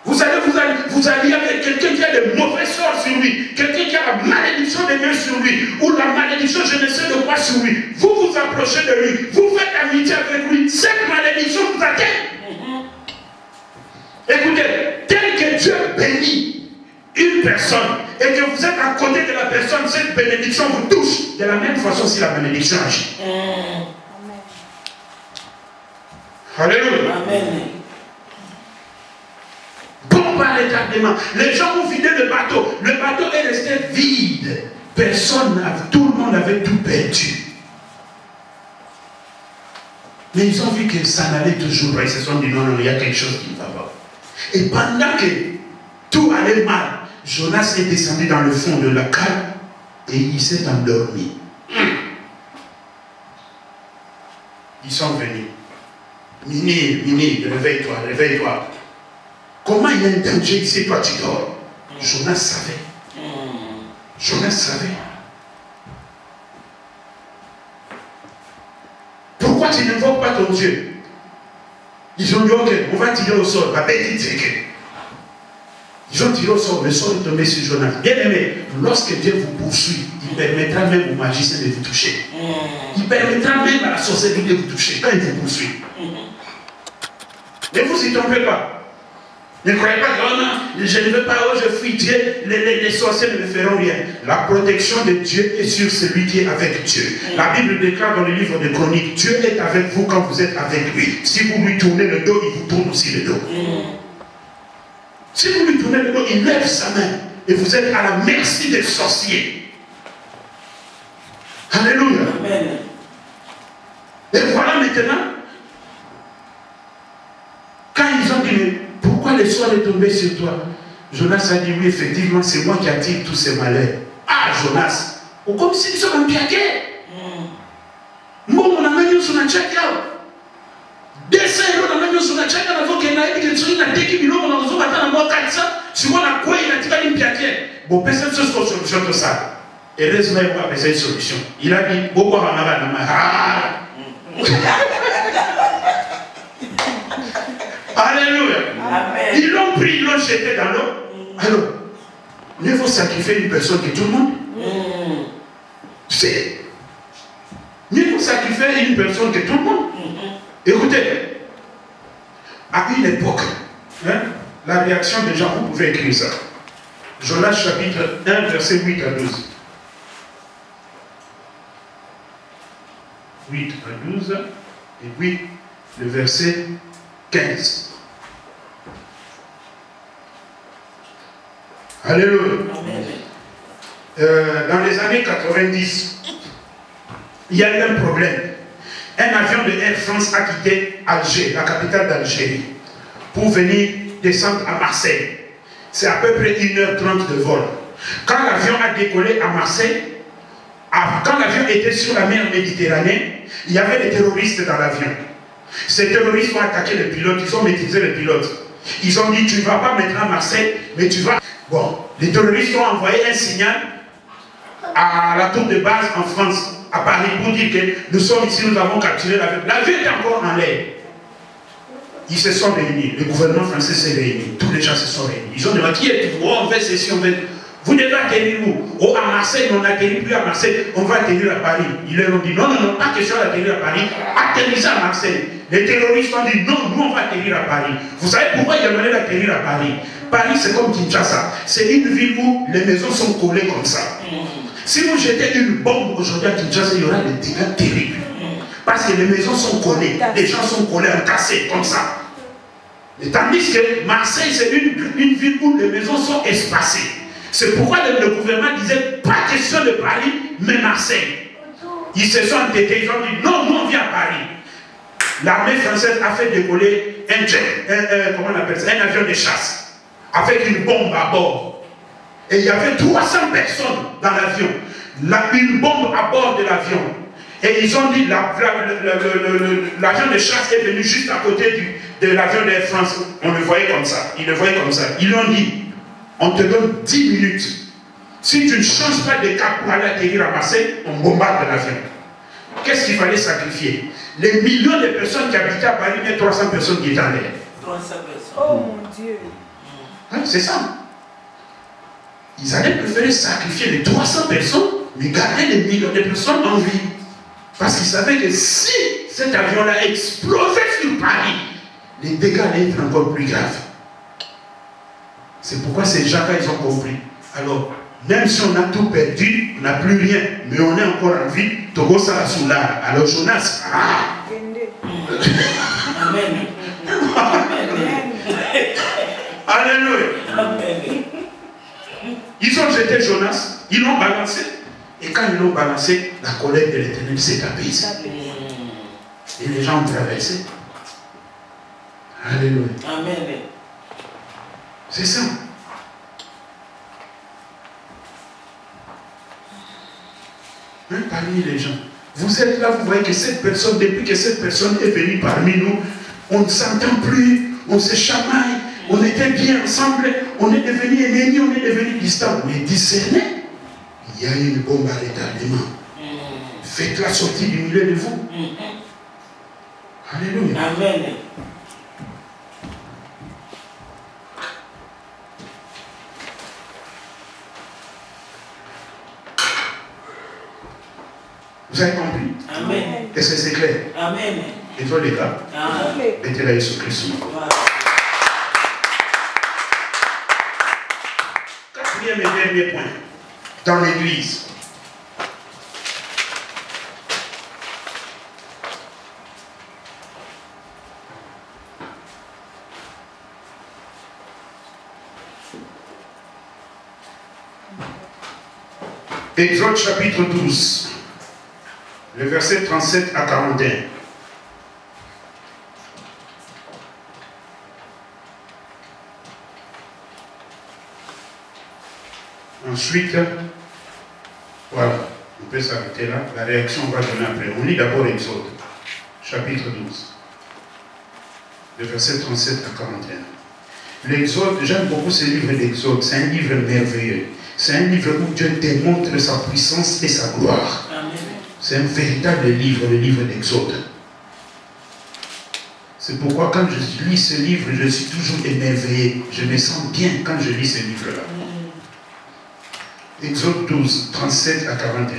Vous allez avec quelqu'un qui a de mauvais sorts sur lui, quelqu'un qui a la malédiction de Dieu sur lui, ou la malédiction je ne sais de quoi sur lui. Vous vous approchez de lui, vous faites amitié avec lui, cette malédiction vous atteint. Écoutez, tel que Dieu bénit une personne et que vous êtes à côté de la personne, cette bénédiction vous touche de la même façon si la bénédiction agit. Alléluia. Amen. Bon par retardement. Les gens ont vidé le bateau. Le bateau est resté vide. Personne n'a, tout le monde avait tout perdu. Mais ils ont vu que ça n'allait toujours pas. Ils se sont dit non, non, il y a quelque chose qui ne va pas. Et pendant que tout allait mal, Jonas est descendu dans le fond de la cale et il s'est endormi. Ils sont venus. Mini, réveille-toi, réveille-toi. Comment il y a un danger ici, toi tu dors? Jonas savait. Jonas savait. Pourquoi tu n'invoques pas ton Dieu? Ils ont dit ok, on va tirer au sort. La bête dit que. Ils ont tiré au sort, le sort est tombé sur Jonas. Bien aimé, lorsque Dieu vous poursuit, il permettra même aux magiciens de vous toucher. Il permettra même à la sorcellerie de vous toucher quand il vous poursuit. Ne vous y trompez pas. Ne croyez pas que oh non, je ne veux pas, oh je fuis Dieu, les sorciers ne me feront rien. La protection de Dieu est sur celui qui est avec Dieu. La Bible déclare dans le livre de Chroniques, Dieu est avec vous quand vous êtes avec lui. Si vous lui tournez le dos, il vous tourne aussi le dos. Si vous lui tournez le dos, il lève sa main et vous êtes à la merci des sorciers. Alléluia. Amen. Et voilà maintenant, quand ils ont dit, pourquoi le soir est tombé sur toi? Jonas a dit, oui, effectivement, c'est moi qui attire tous ces malheurs. Ah, Jonas, ou comme si tu sois un piaquet. Moi, mon ami, sur un check out. 200 euros dans l'agneau sur la check out, avant qu'il n'ait dit que tu as dit qu'il y a un peu de 400, si on a quoi, il a dit qu'il y a un piaquet. Bon, personne ne se trouve solution de ça. Et heureusement, il va appeler une solution. Il a dit, beaucoup en avant, Alléluia. Amen. Ils l'ont pris, ils l'ont jeté dans l'eau. Alors, mieux vaut sacrifier une personne que tout le monde. C'est. Mieux vaut sacrifier une personne que tout le monde. Écoutez, à une époque, la réaction des gens, vous pouvez écrire ça. Jonas chapitre 1, verset 8 à 12. 8 à 12, et puis le verset 15. Alléluia. Dans les années 90, il y a eu un problème. Un avion de Air France a quitté Alger, la capitale d'Algérie, pour venir descendre à Marseille. C'est à peu près 1h30 de vol. Quand l'avion a décollé à Marseille, quand l'avion était sur la mer Méditerranée, il y avait des terroristes dans l'avion. Ces terroristes ont attaqué le pilote, ils ont maîtrisé le pilote. Ils ont dit, tu ne vas pas maintenant à Marseille, mais tu vas... Bon, les terroristes ont envoyé un signal à la tour de base en France, à Paris, pour dire que nous sommes ici, nous avons capturé l'avion. L'avion est encore en l'air. ils se sont réunis. Le gouvernement français s'est réuni. Tous les gens se sont réunis. Ils ont demandé qui est-vous? Oh, on fait ceci, on fait... Vous devez atterrir où? Oh, à Marseille, on n'atterrit plus à Marseille, on va atterrir à Paris. Ils leur ont dit non, non, non, pas question d'atterrir à Paris, atterrissez à Marseille. Les terroristes ont dit non, nous on va atterrir à Paris. Vous savez pourquoi ils demandé d'atterrir à Paris? Paris, c'est comme Kinshasa. C'est une ville où les maisons sont collées comme ça. Si vous jetez une bombe aujourd'hui à Kinshasa, il y aura des dégâts terribles. Parce que les maisons sont collées, les gens sont collés, entassés comme ça. Et tandis que Marseille, c'est une ville où les maisons sont espacées. C'est pourquoi le gouvernement disait pas question de Paris, mais Marseille. Ils se sont entêtés, ils ont dit non, nous on vient à Paris. L'armée française a fait décoller un jet, comment on appelle ça, un avion de chasse, avec une bombe à bord. Et il y avait 300 personnes dans l'avion. Une bombe à bord de l'avion. Et ils ont dit, l'avion de chasse est venu juste à côté de l'avion d'Air France. On le voyait comme ça. Ils le voyaient comme ça. Ils ont dit, on te donne 10 minutes. Si tu ne changes pas de cap pour aller atterrir à Marseille, on bombarde l'avion. Qu'est-ce qu'il fallait sacrifier? Les millions de personnes qui habitaient à Paris, mais 300 personnes qui étaient en l'air. 300 personnes. Oh mon Dieu. Hein, c'est ça. Ils allaient préférer sacrifier les 300 personnes, mais garder les millions de personnes en vie. Parce qu'ils savaient que si cet avion-là explosait sur Paris, les dégâts allaient être encore plus graves. C'est pourquoi ces gens-là, ils ont compris. Alors, même si on a tout perdu, on n'a plus rien, mais on est encore en vie, Togo Sala Soula. Alors Jonas, Amen. Alléluia. Ils ont jeté Jonas, ils l'ont balancé. Et quand ils l'ont balancé, la colère de l'Éternel s'est apaisée. Et les gens ont traversé. Alléluia. Amen. C'est ça. Même parmi les gens. Vous êtes là, vous voyez que cette personne, depuis que cette personne est venue parmi nous, on ne s'entend plus, on se chamaille, on était bien ensemble, on est devenu ennemis, on est devenu distants. Mais discernez, il y a une bombe à retardement. Faites-la sortir du milieu de vous. Alléluia. Amen. Vous avez compris? Amen. Est-ce que c'est clair? Amen. Et toi les gars, mettez la Jésus-Christ. Quatrième et dernier point, dans l'église. Exode chapitre 12, le verset 37 à 41. Ensuite, voilà, on peut s'arrêter là. La réaction, on va donner après. On lit d'abord Exode, chapitre 12, le verset 37 à 41. L'Exode, j'aime beaucoup ce livre d'Exode, c'est un livre merveilleux. C'est un livre où Dieu démontre sa puissance et sa gloire. C'est un véritable livre, le livre d'Exode. C'est pourquoi quand je lis ce livre, je suis toujours émerveillé. Je me sens bien quand je lis ce livre-là. Exode 12, 37 à 41.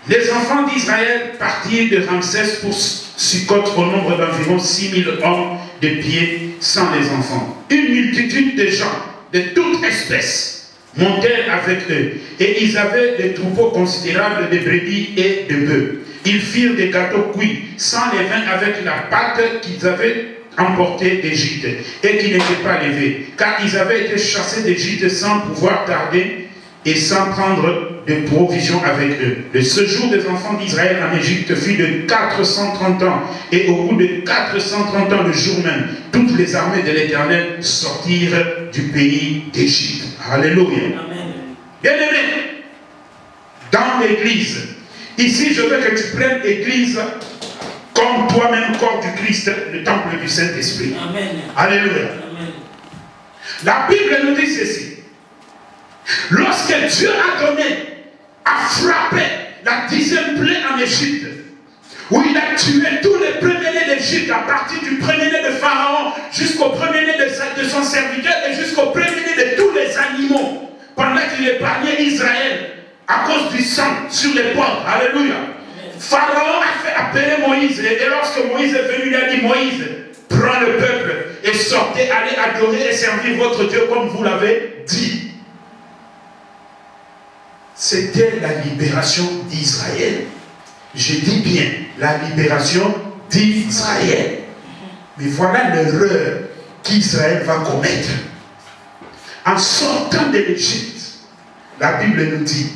Les enfants d'Israël partirent de Ramsès pour Sukkot au nombre d'environ 6000 hommes de pied sans les enfants. Une multitude de gens de toute espèce montèrent avec eux, et ils avaient des troupeaux considérables de brebis et de bœufs. Ils firent des gâteaux cuits sans levain avec la pâte qu'ils avaient emportée d'Égypte et qui n'était pas levée, car ils avaient été chassés d'Égypte sans pouvoir tarder et sans prendre de provisions avec eux. Le séjour des enfants d'Israël en Égypte fut de 430 ans, et au bout de 430 ans, le jour même, toutes les armées de l'Éternel sortirent du pays d'Égypte. Alléluia. Bien-aimé, dans l'église, ici je veux que tu prennes l'église comme toi-même, corps du Christ, le temple du Saint-Esprit. Alléluia. Amen. La Bible nous dit ceci. Lorsque Dieu a frappé la 10e plaie en Égypte, où il a tué tous les premiers-nés d'Égypte, à partir du premier-né de Pharaon jusqu'au premier-né de son serviteur et jusqu'au premier-né de tous les animaux, pendant qu'il épargnait Israël à cause du sang sur les portes. Alléluia. Pharaon a fait appeler Moïse, et lorsque Moïse est venu, il a dit: Moïse, prends le peuple et sortez, allez adorer et servir votre Dieu comme vous l'avez dit. C'était la libération d'Israël. Je dis bien, la libération d'Israël. Mais voilà l'erreur qu'Israël va commettre. En sortant de l'Égypte, la Bible nous dit,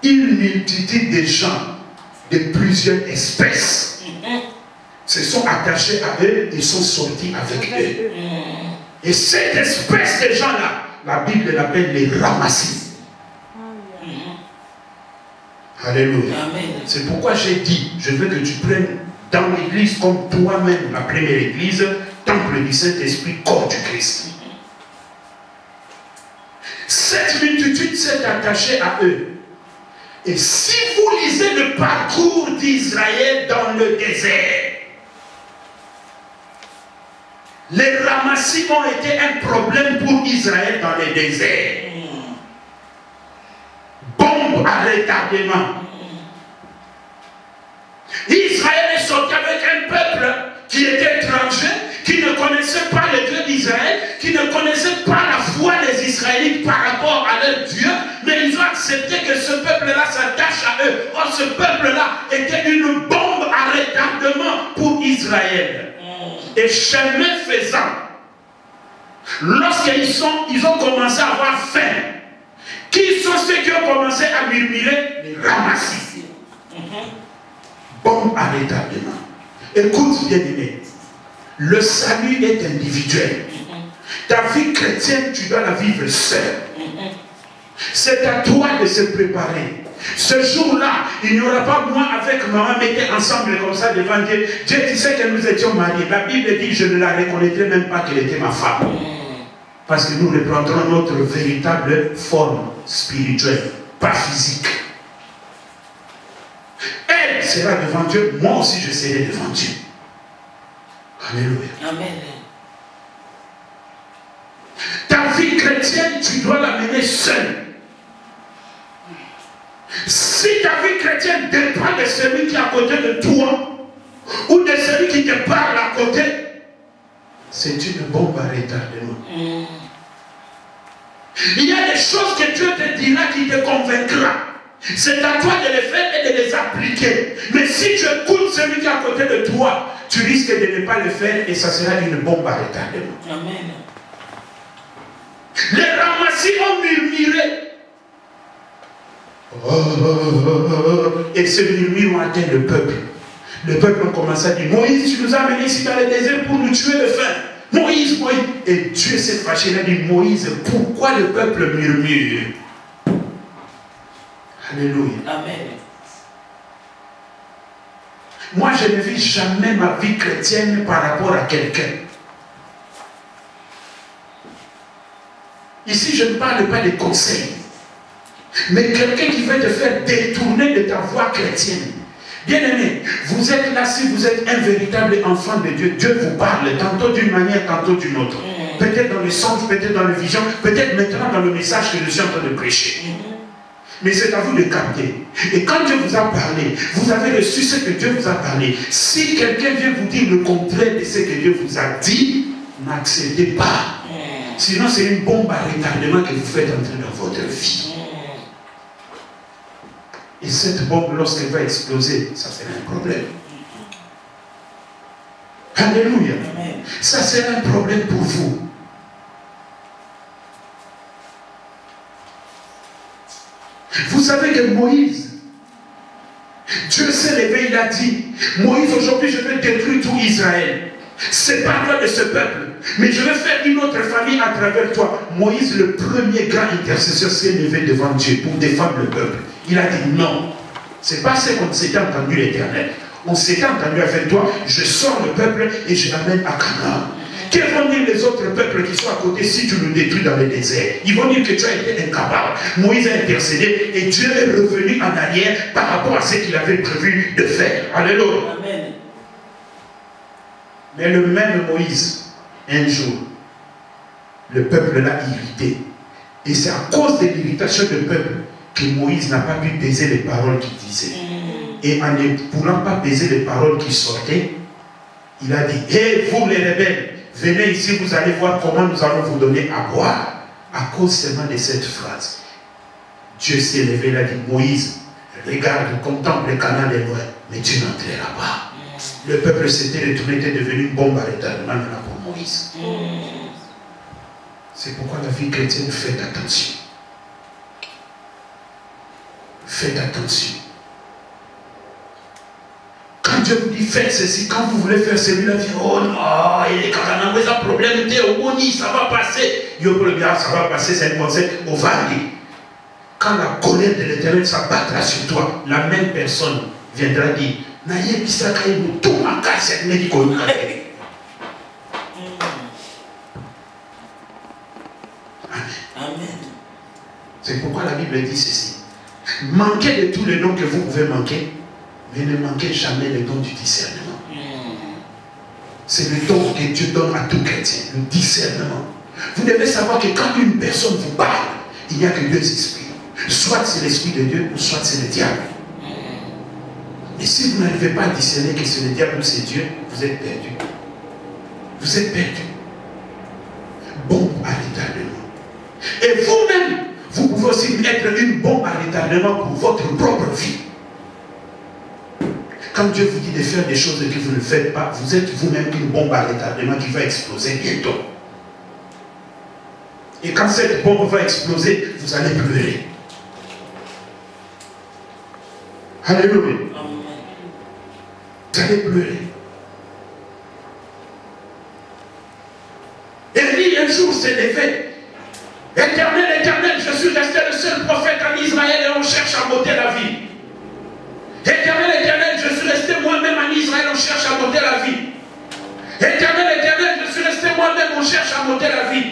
une multitude de gens de plusieurs espèces se sont attachés à eux et sont sortis avec eux. Et cette espèce de gens-là, la Bible l'appelle les ramassis. Alléluia. C'est pourquoi j'ai dit, je veux que tu prennes dans l'église comme toi-même, la première église, temple du Saint-Esprit, corps du Christ. Cette multitude s'est attachée à eux. Et si vous lisez le parcours d'Israël dans le désert, les ramassis ont été un problème pour Israël dans le désert. Bombe à retardement. Israël est sorti avec un peuple qui était étranger, qui ne connaissait pas le Dieu d'Israël, qui ne connaissait pas la foi des Israélites par rapport à leur Dieu, mais ils ont accepté que ce peuple-là s'attache à eux. Or, ce peuple-là était une bombe à retardement pour Israël. Et chemin faisant, lorsqu'ils ont commencé à avoir faim, qui sont ceux qui ont commencé à murmurer? Les ramassis. Bombe à retardement. Écoute, bien-aimé, le salut est individuel. Ta vie chrétienne, tu dois la vivre seule. C'est à toi de se préparer. Ce jour-là, il n'y aura pas moi avec maman mettez ensemble comme ça devant Dieu. Dieu, tu sais que nous étions mariés. La Bible dit, je ne la reconnaîtrais même pas qu'elle était ma femme. Parce que nous reprendrons notre véritable forme spirituelle, pas physique. Elle sera devant Dieu, moi aussi je serai devant Dieu. Alléluia. Amen. Ta vie chrétienne, tu dois la mener seule. Si ta vie chrétienne dépend de celui qui est à côté de toi, ou de celui qui te parle à côté, c'est une bombe à retardement. Il y a des choses que Dieu te dira qui te convaincra. C'est à toi de les faire et de les appliquer. Mais si tu écoutes celui qui est à côté de toi, tu risques de ne pas le faire et ça sera une bombe à retardement. Amen. Les ramassis ont murmuré. Et ce murmure ont atteint le peuple. Le peuple a commencé à dire, Moïse, tu nous as amenés ici dans le désert pour nous tuer de faim. Moïse, Moïse. Et Dieu s'est fâché, il a dit, Moïse, pourquoi le peuple murmure? Alléluia. Amen. Moi, je ne vis jamais ma vie chrétienne par rapport à quelqu'un. Ici, je ne parle pas de conseils. Mais quelqu'un qui veut te faire détourner de ta voie chrétienne. Bien-aimé, vous êtes là, si vous êtes un véritable enfant de Dieu, Dieu vous parle, tantôt d'une manière, tantôt d'une autre. Peut-être dans le songe, peut-être dans le vision, peut-être maintenant dans le message que je suis en train de prêcher. Mais c'est à vous de capter. Et quand Dieu vous a parlé, vous avez reçu ce que Dieu vous a parlé. Si quelqu'un vient vous dire le contraire de ce que Dieu vous a dit, n'acceptez pas. Sinon, c'est une bombe à retardement que vous faites entrer dans votre vie. Et cette bombe, lorsqu'elle va exploser, ça sera un problème. Alléluia. Ça sera un problème pour vous. Vous savez que Moïse, Dieu s'est levé, il a dit, Moïse, aujourd'hui je vais détruire tout Israël. Sépare-toi de ce peuple, mais je vais faire une autre famille à travers toi. Moïse, le premier grand intercesseur, s'est levé devant Dieu pour défendre le peuple. Il a dit non. C'est pas ce qu'on s'était entendu l'Éternel. On s'était entendu avec toi, je sors le peuple et je l'amène à Canaan. Que vont dire les autres peuples qui sont à côté si tu nous détruis dans le désert? Ils vont dire que tu as été incapable. Moïse a intercédé et Dieu est revenu en arrière par rapport à ce qu'il avait prévu de faire. Alléluia. Amen. Mais le même Moïse, un jour, le peuple l'a irrité. Et c'est à cause de l'irritation du peuple que Moïse n'a pas pu peser les paroles qu'il disait. Et en ne pourrant pas peser les paroles qui sortaient, il a dit, hé, vous les rebelles, venez ici, vous allez voir comment nous allons vous donner à boire. À cause seulement de cette phrase, Dieu s'est levé, il a dit, Moïse, regarde, contemple le canal de loin, mais tu n'entreras pas. Le peuple s'était retourné, était devenu une bombe à retardement pour Moïse. C'est pourquoi la vie chrétienne, faites attention. Faites attention. Quand Dieu vous dit faites ceci, quand vous voulez faire celui-là, dit oh non, il est quand même un problème, ça va passer. Ça va passer, c'est un concept au Vandi. Quand la colère de l'Éternel s'abattra sur toi, la même personne viendra dire Naïe Bisaka, tout ma casse, médico. Amen. C'est pourquoi la Bible dit ceci. Manquez de tous les dons que vous pouvez manquer, mais ne manquez jamais le don du discernement. C'est le don que Dieu donne à tout chrétien, le discernement. Vous devez savoir que quand une personne vous parle, il n'y a que deux esprits. Soit c'est l'esprit de Dieu, ou soit c'est le diable. Et si vous n'arrivez pas à discerner que c'est le diable ou c'est Dieu, vous êtes perdu. Vous êtes perdu. Bombe à retardement. Et vous-même, vous pouvez aussi être une bombe à retardement pour votre propre vie. Quand Dieu vous dit de faire des choses que vous ne faites pas, vous êtes vous-même une bombe à retardement qui va exploser bientôt. Et quand cette bombe va exploser, vous allez pleurer. Alléluia. Vous allez pleurer. Élie un jour s'est levé. Éternel, éternel, je suis resté le seul prophète en Israël et on cherche à m'ôter la vie. Éternel, éternel, je suis resté moi-même en Israël, on cherche à m'ôter la vie. Éternel, éternel, je suis resté moi-même, on cherche à m'ôter la vie.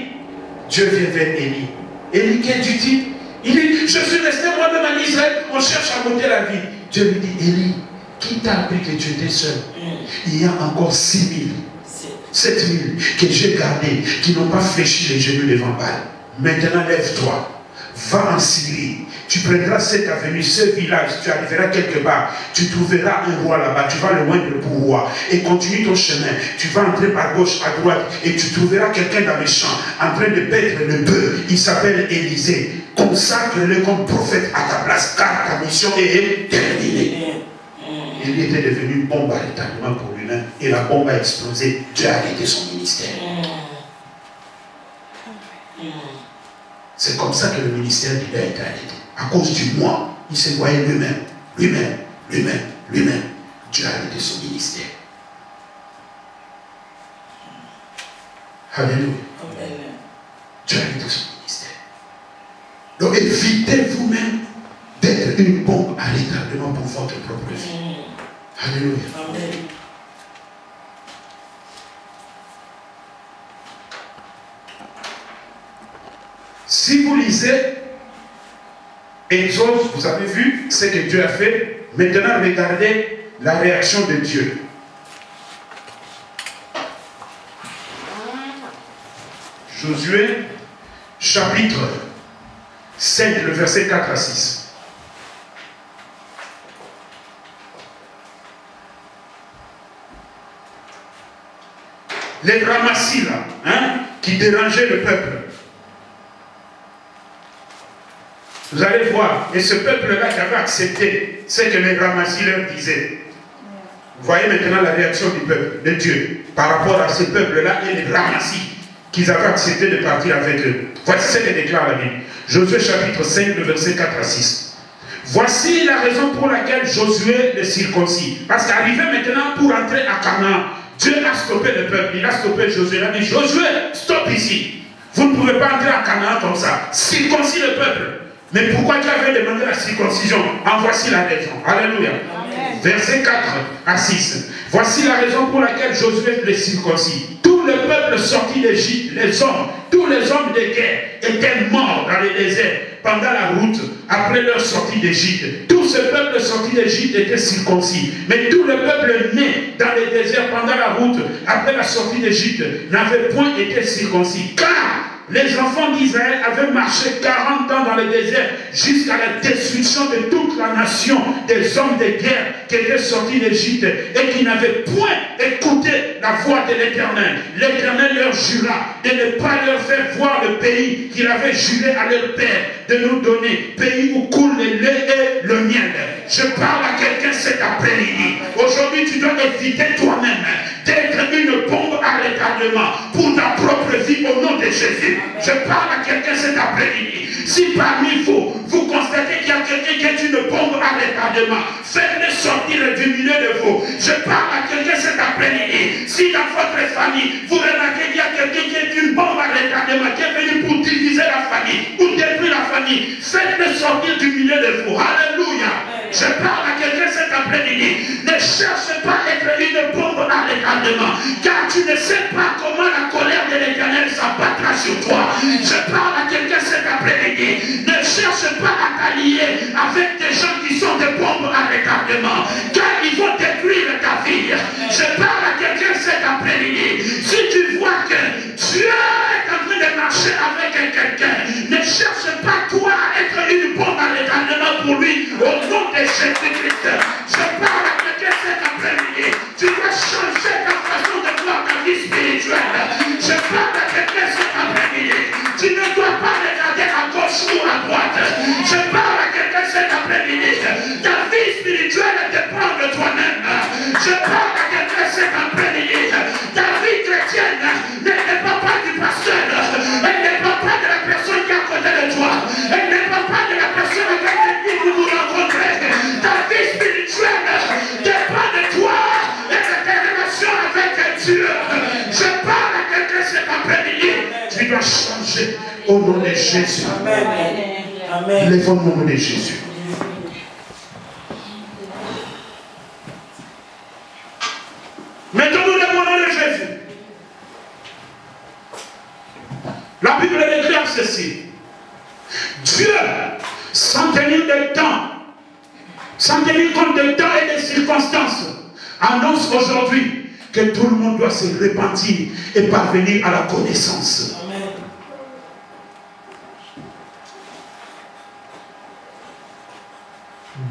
Dieu vient vers Élie. Élie, qu'est-ce que tu dis? Il dit, je suis resté moi-même en Israël, on cherche à m'ôter la vie. Dieu lui dit, Élie, qui t'a appris que tu étais seul? Il y a encore 6 000, 7 000 que j'ai gardés, qui n'ont pas fléchi les genoux devant Baal. Maintenant, lève-toi, va en Syrie. Tu prendras cette avenue, ce village, tu arriveras quelque part, tu trouveras un roi là-bas, tu vas le moindre pour roi, et continue ton chemin. Tu vas entrer par gauche, à droite, et tu trouveras quelqu'un dans les champs, en train de paître le bœuf. Il s'appelle Élisée. Consacre-le comme prophète à ta place, car ta mission est terminée. Il était devenu une bombe à retardement pour lui-même, et la bombe a explosé. Dieu a arrêté son ministère. C'est comme ça que le ministère d'Élie a été arrêté. À cause du moi, il se voyait lui-même. Dieu a arrêté son ministère. Alléluia. Dieu a arrêté son ministère. Donc évitez vous-même d'être une bombe à retardement pour votre propre vie. Alléluia. Amen. Si vous lisez Exode, vous avez vu ce que Dieu a fait. Maintenant, regardez la réaction de Dieu. Josué, chapitre 5, le verset 4 à 6. Les ramassis là, qui dérangeaient le peuple. Vous allez voir, et ce peuple-là qui avait accepté ce que les ramassis leur disaient. Vous voyez maintenant la réaction du peuple, de Dieu, par rapport à ce peuple-là et les ramassis qu'ils avaient accepté de partir avec eux. Voici ce que déclare la Bible. Josué chapitre 5, le verset 4 à 6. Voici la raison pour laquelle Josué le circoncis. Parce qu'arrivé maintenant pour entrer à Canaan, Dieu a stoppé le peuple, il a stoppé Josué. Il a dit, Josué, stop ici. Vous ne pouvez pas entrer à Canaan comme ça. Circoncis le peuple. Mais pourquoi Dieu avait demandé la circoncision? En voici la raison. Alléluia. Amen. Verset 4 à 6. Voici la raison pour laquelle Josué le circoncis. Tout le peuple sorti d'Égypte, les hommes, tous les hommes de guerre étaient morts dans le désert pendant la route après leur sortie d'Égypte. Tout ce peuple sorti d'Égypte était circoncis. Mais tout le peuple né dans le désert pendant la route, après la sortie d'Égypte, n'avaient point été circoncis. Car les enfants d'Israël avaient marché 40 ans dans le désert jusqu'à la destruction de toute la nation des hommes de guerre qui étaient sortis d'Égypte et qui n'avaient point écouté la voix de l'Éternel. L'Éternel leur jura de ne pas leur faire voir le pays qu'il avait juré à leur père de nous donner, pays où coule le lait et le miel. Je parle à quelqu'un cet après-midi. Aujourd'hui, tu dois éviter toi-même d'être une bombe à retardement pour ta propre vie au nom de Jésus. Je parle à quelqu'un cet après-midi. Si parmi vous, vous constatez qu'il y a quelqu'un qui est une bombe à retardement, faites-le sortir du milieu de vous. Je parle à quelqu'un cet après-midi. Si dans votre famille, vous remarquez qu'il y a quelqu'un qui est une bombe à retardement, qui est venu pour diviser la famille, ou détruire la famille, faites-le sortir du milieu de vous. Alléluia. Je parle à quelqu'un cet après-midi. Ne cherche pas à être une bombe à retardement, car tu ne sais pas comment la colère de l'Éternel s'abattra sur toi. Je parle à quelqu'un cet après-midi. Ne cherche pas à t'allier avec des gens qui sont des bombes à retardement, car ils vont détruire ta vie. Je parle à quelqu'un cet après-midi. Si tu vois que Dieu est en train de marcher avec quelqu'un, ne cherche pas toi à être une bombe à retardement pour lui, au nom de Jésus-Christ. Je parle à quelqu'un cet après-midi. Tu dois changer ta façon de voir ta vie spirituelle. Je parle à quelqu'un cet après-midi. Tu ne dois pas regarder à gauche ou à droite. Je parle à quelqu'un cet après-midi. Ta vie spirituelle dépend de toi-même. Je parle à quelqu'un cet après-midi. Ta vie chrétienne ne dépend pas du pasteur. Elle ne dépend pas de la personne qui est à côté de toi. Elle ne dépend pas de la personne avec qui vous vous rencontrez. Ta vie spirituelle dépend de toi et de tes relations avec Dieu. Je parle à quelqu'un cet après-midi. Tu dois changer au nom de Jésus. Amen. Lève-nous au nom de Jésus. Mettons-nous le nom de Jésus. La Bible déclare ceci. Dieu, sans tenir de temps, sans tenir compte de temps et des circonstances, annonce aujourd'hui que tout le monde doit se repentir et parvenir à la connaissance. Amen.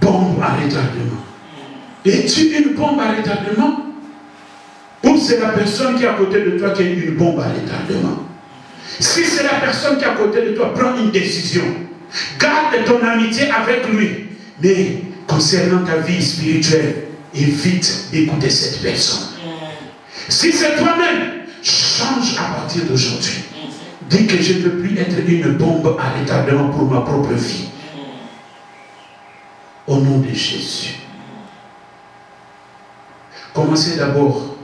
Bombe à retardement. Es-tu une bombe à retardement? Ou c'est la personne qui est à côté de toi qui est une bombe à retardement? Si c'est la personne qui est à côté de toi, prends une décision. Garde ton amitié avec lui. Mais concernant ta vie spirituelle, évite d'écouter cette personne. Si c'est toi-même, change à partir d'aujourd'hui. Dis que je ne veux plus être une bombe à retardement pour ma propre vie. Au nom de Jésus. Commencez d'abord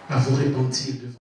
à vous repentir de